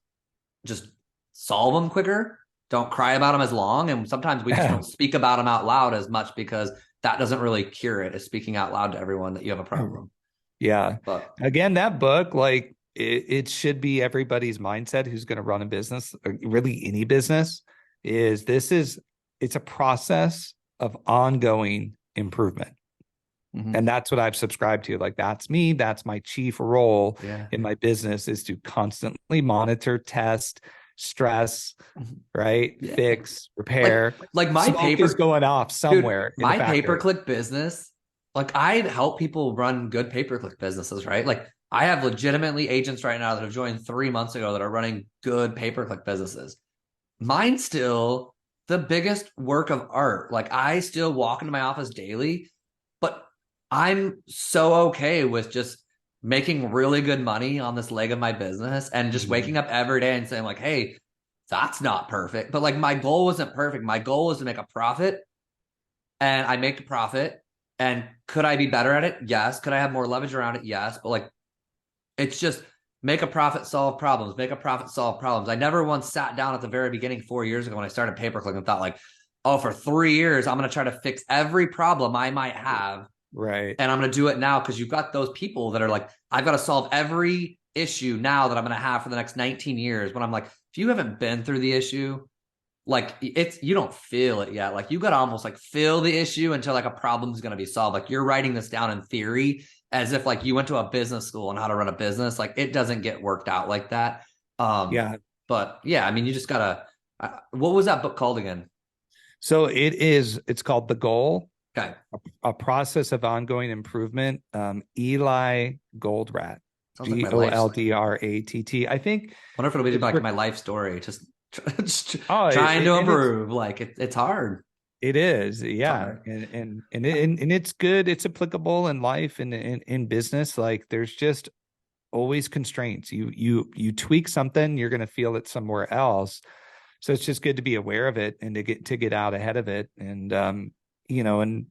just solve them quicker, don't cry about them as long. And sometimes we just don't speak about them out loud as much because that doesn't really cure it, is speaking out loud to everyone that you have a problem. Yeah. But Again, that book, like it should be everybody's mindset who's going to run a business, or really any business, it's a process of ongoing improvement. And that's what I've subscribed to. Like, that's me. That's my chief role in my business, is to constantly monitor, test, stress, right? Fix, repair. Like my Smoke is going off somewhere in the my factory. pay-per-click business, like I help people run good pay-per-click businesses, right? Like I have legitimately agents right now that have joined 3 months ago that are running good pay-per-click businesses. Mine's still the biggest work of art. Like I still walk into my office daily, but I'm so okay with just making really good money on this leg of my business and just waking up every day and saying like, hey, that's not perfect. But like my goal wasn't perfect. My goal was to make a profit, and I make a profit. And could I be better at it? Yes. Could I have more leverage around it? Yes. But like, it's just make a profit, solve problems, make a profit, solve problems. I never once sat down at the very beginning 4 years ago when I started pay-per-click and thought like, oh, for 3 years, I'm going to try to fix every problem I might have. Right. And I'm going to do it now, because you've got those people that are like, I've got to solve every issue now that I'm going to have for the next 19 years. When I'm like, if you haven't been through the issue, like you don't feel it yet. Like you got to almost like feel the issue until like a problem is going to be solved. Like you're writing this down in theory as if like you went to a business school on how to run a business. Like it doesn't get worked out like that. Yeah. But yeah, I mean, you just gotta, what was that book called again? So it's called The Goal, Okay. a process of ongoing improvement. Eli Goldratt, Sounds like my life story. Goldratt. I think. I wonder if it'll be like my life story. Just Oh, trying to improve. Like it's hard. it is. It's Yeah. hard. And it's good. It's applicable in life and in business. Like, there's just always constraints. You tweak something, you're going to feel it somewhere else. So it's just good to be aware of it and to get out ahead of it. And and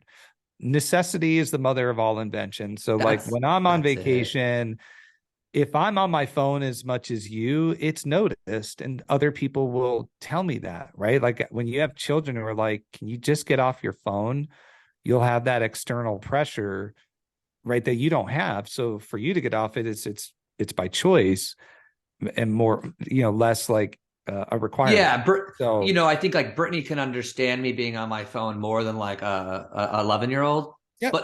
necessity is the mother of all invention. So like when I'm on That's it. vacation, if I'm on my phone as much as you, it's noticed, and other people will tell me that, right? Like when you have children who are like, can you just get off your phone? You'll have that external pressure, right, that you don't have. So for you to get off it, it's by choice, and more, less like a requirement. Yeah, So I think like Brittany can understand me being on my phone more than like a 11-year-old. yeah, But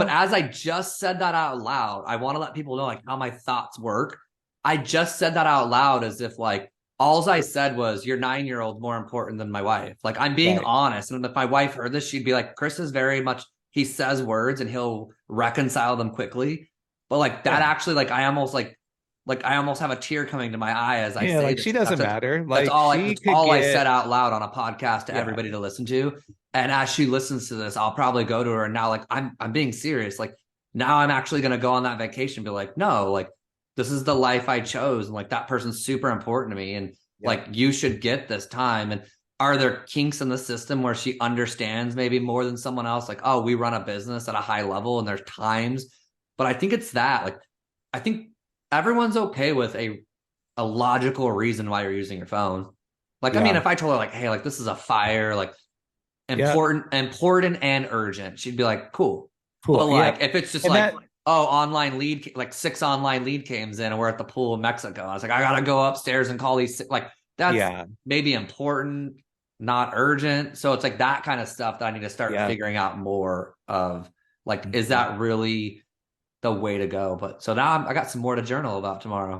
as I just said that out loud, I want to let people know like how my thoughts work. I just said that out loud as if like all I said was your 9-year-old more important than my wife. Like I'm being right. honest. And if my wife heard this, she'd be like, Chris is very much, he says words and he'll reconcile them quickly. But like that Yeah. actually, like I almost have a tear coming to my eye as I Yeah, say like this. she doesn't matter. That's Like all she that's could all I said get, out loud on a podcast to yeah, everybody to listen to. And as she listens to this, I'll probably go to her and now like I'm being serious. Like now I'm actually gonna go on that vacation and be like, no, like this is the life I chose. And like that person's super important to me. And yeah, like you should get this time. And are there kinks in the system where she understands maybe more than someone else? Like, oh, we run a business at a high level and there's times. But I think it's that. Like I think everyone's okay with a logical reason why you're using your phone. Like, I mean, yeah, if I told her like, hey, like this is a fire, like yeah. important and urgent, she'd be like, cool. But Cool. Yeah. like if it's just And like, that, oh, online lead, like 6 online lead cams in and we're at the pool in Mexico. I was like, I gotta go upstairs and call these, like that's yeah, maybe important, not urgent. So it's like that kind of stuff that I need to start yeah. figuring out more of. Like, is Mhm. that really the way to go? But so now I got some more to journal about tomorrow.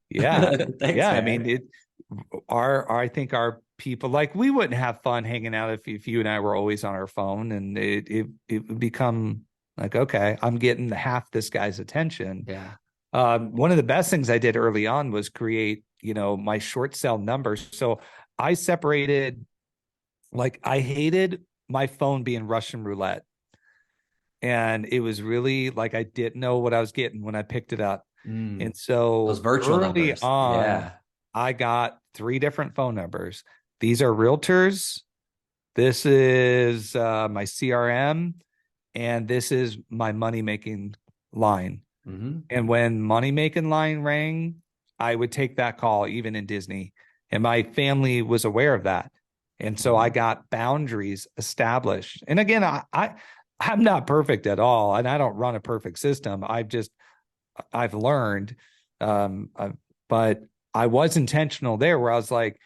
Yeah. Thanks, Yeah. I mean, man. I think our people, like, we wouldn't have fun hanging out if you and I were always on our phone, and it would become like, okay, I'm getting half this guy's attention. Yeah. One of the best things I did early on was create, my short sell numbers. So I separated, like, I hated my phone being Russian roulette. And it was really like I didn't know what I was getting when I picked it up. Mm. And Those so virtual early numbers. on, Yeah. I got 3 different phone numbers. these are realtors. This is my CRM, and this is my money making line. Mm-hmm. And when money making line rang, I would take that call even in Disney. And my family was aware of that. And so I Mm-hmm. got boundaries established. And again, I'm not perfect at all, and I don't run a perfect system. I've learned, but I was intentional there where I was like,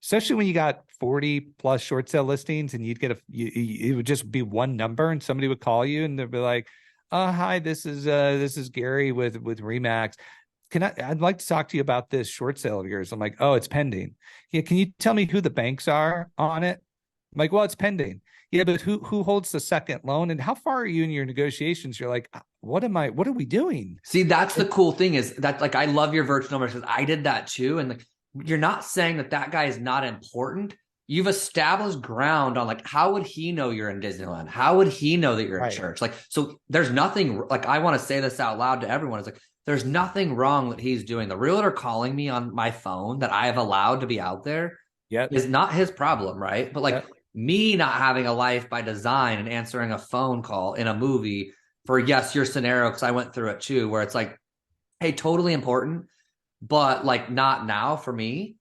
especially when you got 40 plus short sale listings and you'd get it would just be one number and somebody would call you and they'd be like, hi, this is Gary with Remax. I'd like to talk to you about this short sale of yours. I'm like, oh, it's pending. Yeah, can you tell me who the banks are on it? I'm like, well, it's pending. Yeah, but who holds the second loan and how far are you in your negotiations? You're like, what are we doing? See, that's the cool thing is that like I love your virtual numbers because I did that too. And like you're not saying that that guy is not important. You've established ground on like how would he know you're in Disneyland? How would he know that you're in Right. church? Like so there's nothing like I want to say this out loud to everyone. It's like there's nothing wrong that he's doing. The realtor calling me on my phone that I have allowed to be out there Yep. is not his problem, right? But like Yep. me not having a life by design and answering a phone call in a movie for yes, your scenario, because I went through it too, where it's like, hey, totally important, but like not now for me.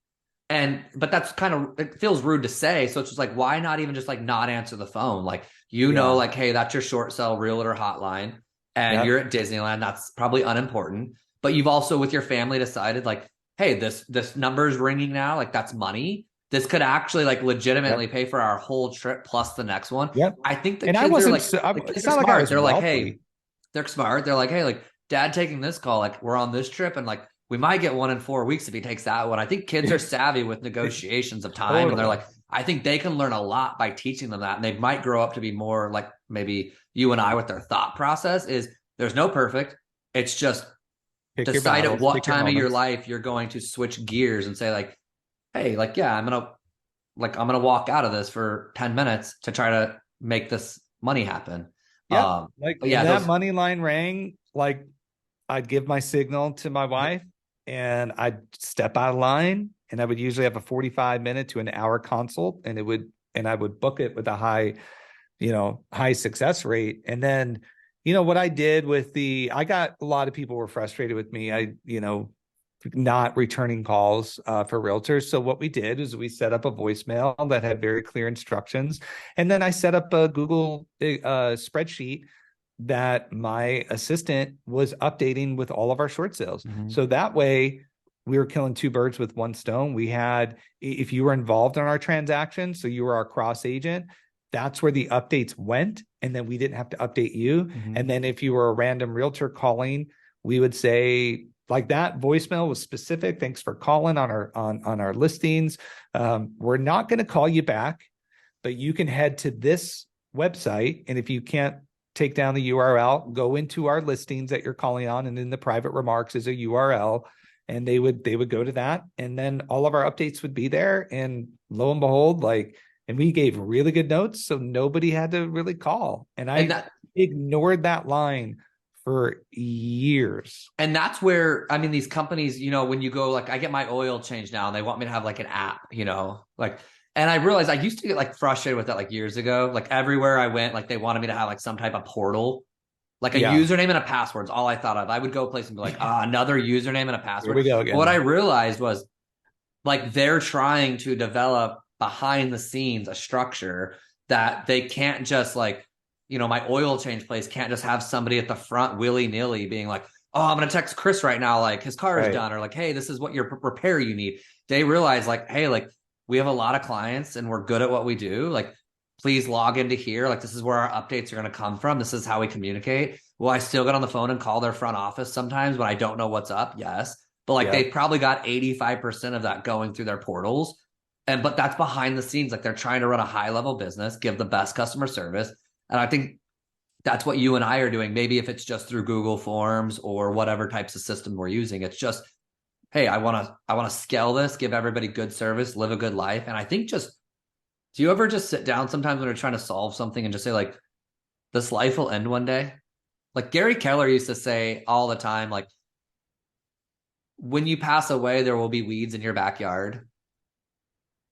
And but that's kind of it feels rude to say. So it's just like, why not even just like not answer the phone? Like, Yeah. like, hey, that's your short sell realtor hotline, and Yep. you're at Disneyland. That's probably unimportant. But you've also with your family decided, like, hey, this number is ringing now, like that's money. This could actually like legitimately Yep. pay for our whole trip plus the next one. Yep. I think And I wasn't, the kids it's are not like I smart. was They're like, hey, wealthy. they're smart. They're like, hey, like dad taking this call, like we're on this trip, and like we might get one in 4 weeks if he takes that one. I think kids are savvy with negotiations of time, and they're Totally. like, I think they can learn a lot by teaching them that, and they might grow up to be more like maybe you and I with their thought process is there's no perfect. It's just Pick your decide at battles, what pick your time of your moments. life you're going to switch gears and say like, hey, like yeah, I'm gonna walk out of this for 10 minutes to try to make this money happen. Yep. Like But when yeah, that those money line rang, like I'd give my signal to my wife and I'd step out of line and I would usually have a 45-minute to an hour consult and I would book it with a high success rate. And then, what I did I got a lot of people were frustrated with me. Not returning calls for realtors. So what we did is we set up a voicemail that had very clear instructions. And then I set up a Google spreadsheet that my assistant was updating with all of our short sales. Mhm. So that way we were killing two birds with one stone. If you were involved in our transaction, so you were our cross agent, that's where the updates went. And then we didn't have to update you. Mhm. And then if you were a random realtor calling, we would say, like that voicemail was specific. Thanks for calling on our listings. We're not going to call you back, but you can head to this website. And if you can't take down the URL, go into our listings that you're calling on, and in the private remarks is a URL, and they would go to that, and then all of our updates would be there. And lo and behold, and we gave really good notes, so nobody had to really call. And and I that ignored that line for years. and that's where I mean these companies, when you go like I get my oil changed now and they want me to have like an app, like and I realized I used to get like frustrated with that like years ago. Like everywhere I went, like they wanted me to have like some type of portal, like a Yeah. username and a password is all I thought of. I would go place and be like, another username and a Here password. we go But what I again. realized was like they're trying to develop behind the scenes a structure that they can't just like, my oil change place can't just have somebody at the front willy-nilly being like, oh, I'm going to text Chris right now, like his car is Right. done, or like, hey, this is what your repair you need. They realize like, hey, like we have a lot of clients and we're good at what we do. Like, please log into here. Like, this is where our updates are going to come from. This is how we communicate. Well, I still get on the phone and call their front office sometimes when I don't know what's up. Yes. But like Yeah. they've probably got 85% of that going through their portals. But that's behind the scenes. Like they're trying to run a high level business, give the best customer service. And I think that's what you and I are doing. Maybe if it's just through Google Forms or whatever types of system we're using, it's just, hey, I want to scale this, give everybody good service, live a good life. And I think do you ever just sit down sometimes when you're trying to solve something and just say like, this life will end one day? Like Gary Keller used to say all the time, like, when you pass away, there will be weeds in your backyard.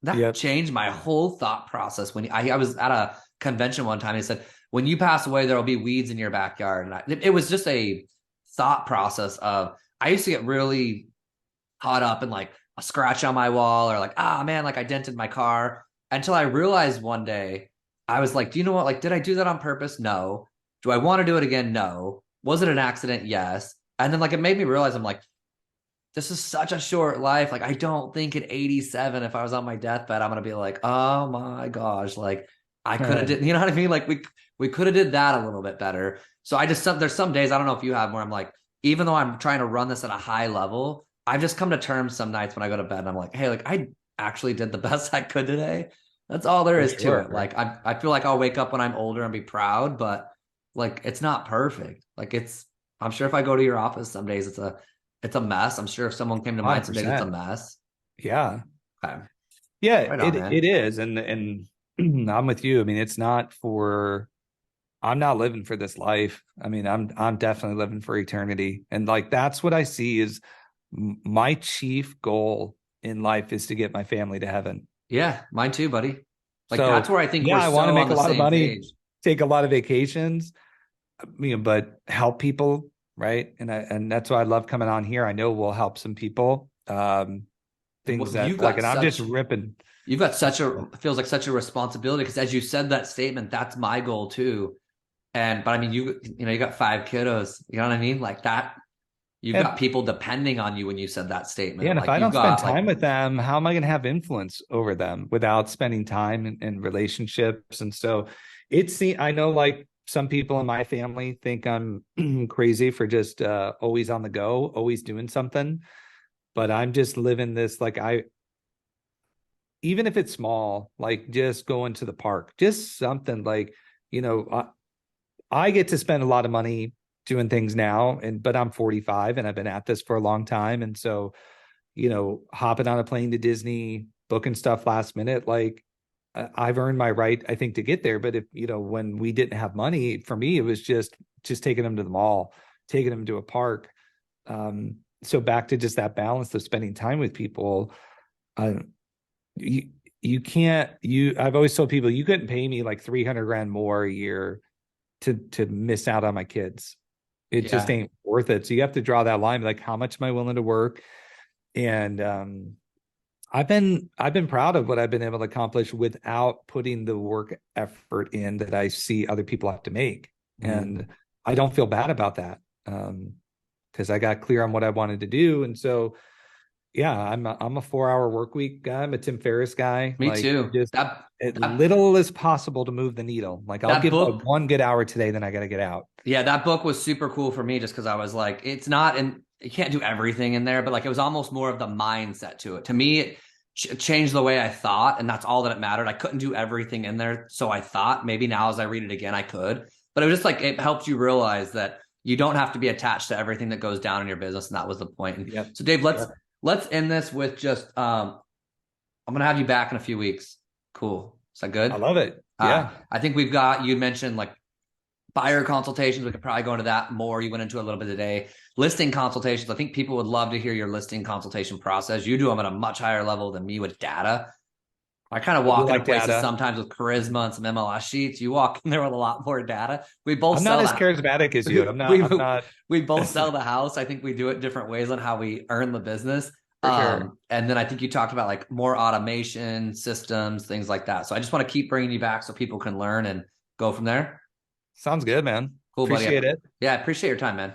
that changed my whole thought process. When I was at a convention one time, they said, when you pass away, there will be weeds in your backyard. And it was just a thought process of, I used to get really caught up in like a scratch on my wall or like, ah, man, like I dented my car, until I realized one day, I was like, do you know what? Like, did I do that on purpose? No. Do I want to do it again? No. Was it an accident? Yes. And then like, it made me realize, I'm like, this is such a short life. Like, I don't think at 87, if I was on my deathbed, I'm gonna be like, oh my gosh, like I could have did, you know what I mean? Like we could have did that a little bit better. So there's some days, I don't know if you have, where I'm like, even though I'm trying to run this at a high level, I've just come to terms some nights when I go to bed and I'm like, hey, like I actually did the best I could today. That's all there is to it. Like I feel like I'll wake up when I'm older and be proud, but like it's not perfect. Like I'm sure if I go to your office some days, it's a mess. I'm sure if someone came to mind some days, it's a mess. Yeah. Okay. Yeah, Right on, it is. And I'm with you. I mean, I'm not living for this life. I mean, I'm definitely living for eternity. And like, that's what I see is my chief goal in life is to get my family to heaven. Yeah, mine too, buddy. Like So that's where I think we're I want to so make on a the lot of same money, page. take a lot of vacations, but help people, right? And that's why I love coming on here. I know we'll help some people. Things that like, and I'm just ripping. You've got feels like such a responsibility, because as you said that statement, that's my goal too. But I mean, you got 5 kiddos, you know what I mean? Like that, you've got people depending on you when you said that statement. Yeah, and like, if I don't spend time with them, how am I going to have influence over them without spending time in relationships? And so I know like some people in my family think I'm crazy for just always on the go, always doing something. But I'm just living this, like even if it's small, like just going to the park, just something like, I get to spend a lot of money doing things now, but I'm 45 and I've been at this for a long time. And so, hopping on a plane to Disney, booking stuff last minute, like I've earned my right, I think, to get there. But if, when we didn't have money, for me, it was just taking them to the mall, taking them to a park. So back to just that balance of spending time with people. You can't, I've always told people, you couldn't pay me like 300 grand more a year to miss out on my kids. It just ain't worth it. So you have to draw that line, like, how much am I willing to work? And I've been proud of what I've been able to accomplish without putting the work effort in that I see other people have to make. And I don't feel bad about that, because I got clear on what I wanted to do. And so, yeah, I'm a 4-hour work week guy. I'm a Tim Ferriss guy. Me too. Just as little as possible to move the needle. Like, I'll give one good hour today, then I got to get out. Yeah, that book was super cool for me, just because I was like, it's not, and you can't do everything in there, but like it was almost more of the mindset to it. To me, it changed the way I thought, and that's all that it mattered. I couldn't do everything in there, so I thought maybe now as I read it again, I could. But it was just like, it helped you realize that you don't have to be attached to everything that goes down in your business, and that was the point. So Dave, let's end this with just I'm gonna have you back in a few weeks. Cool. Is that good? I love it. Yeah. I think you mentioned like buyer consultations. We could probably go into that more. You went into a little bit today. Listing consultations. I think people would love to hear your listing consultation process. You do them at a much higher level than me with data. I kind of walk into places sometimes with charisma and some MLS sheets. You walk in there with a lot more data. We both I'm not as charismatic as you. I'm not. We both sell the house. I think we do it different ways on how we earn the business. Sure. And then I think you talked about like more automation systems, things like that. So I just want to keep bringing you back so people can learn and go from there. Sounds good, man. Cool, Appreciate it. Yeah, I appreciate your time, man.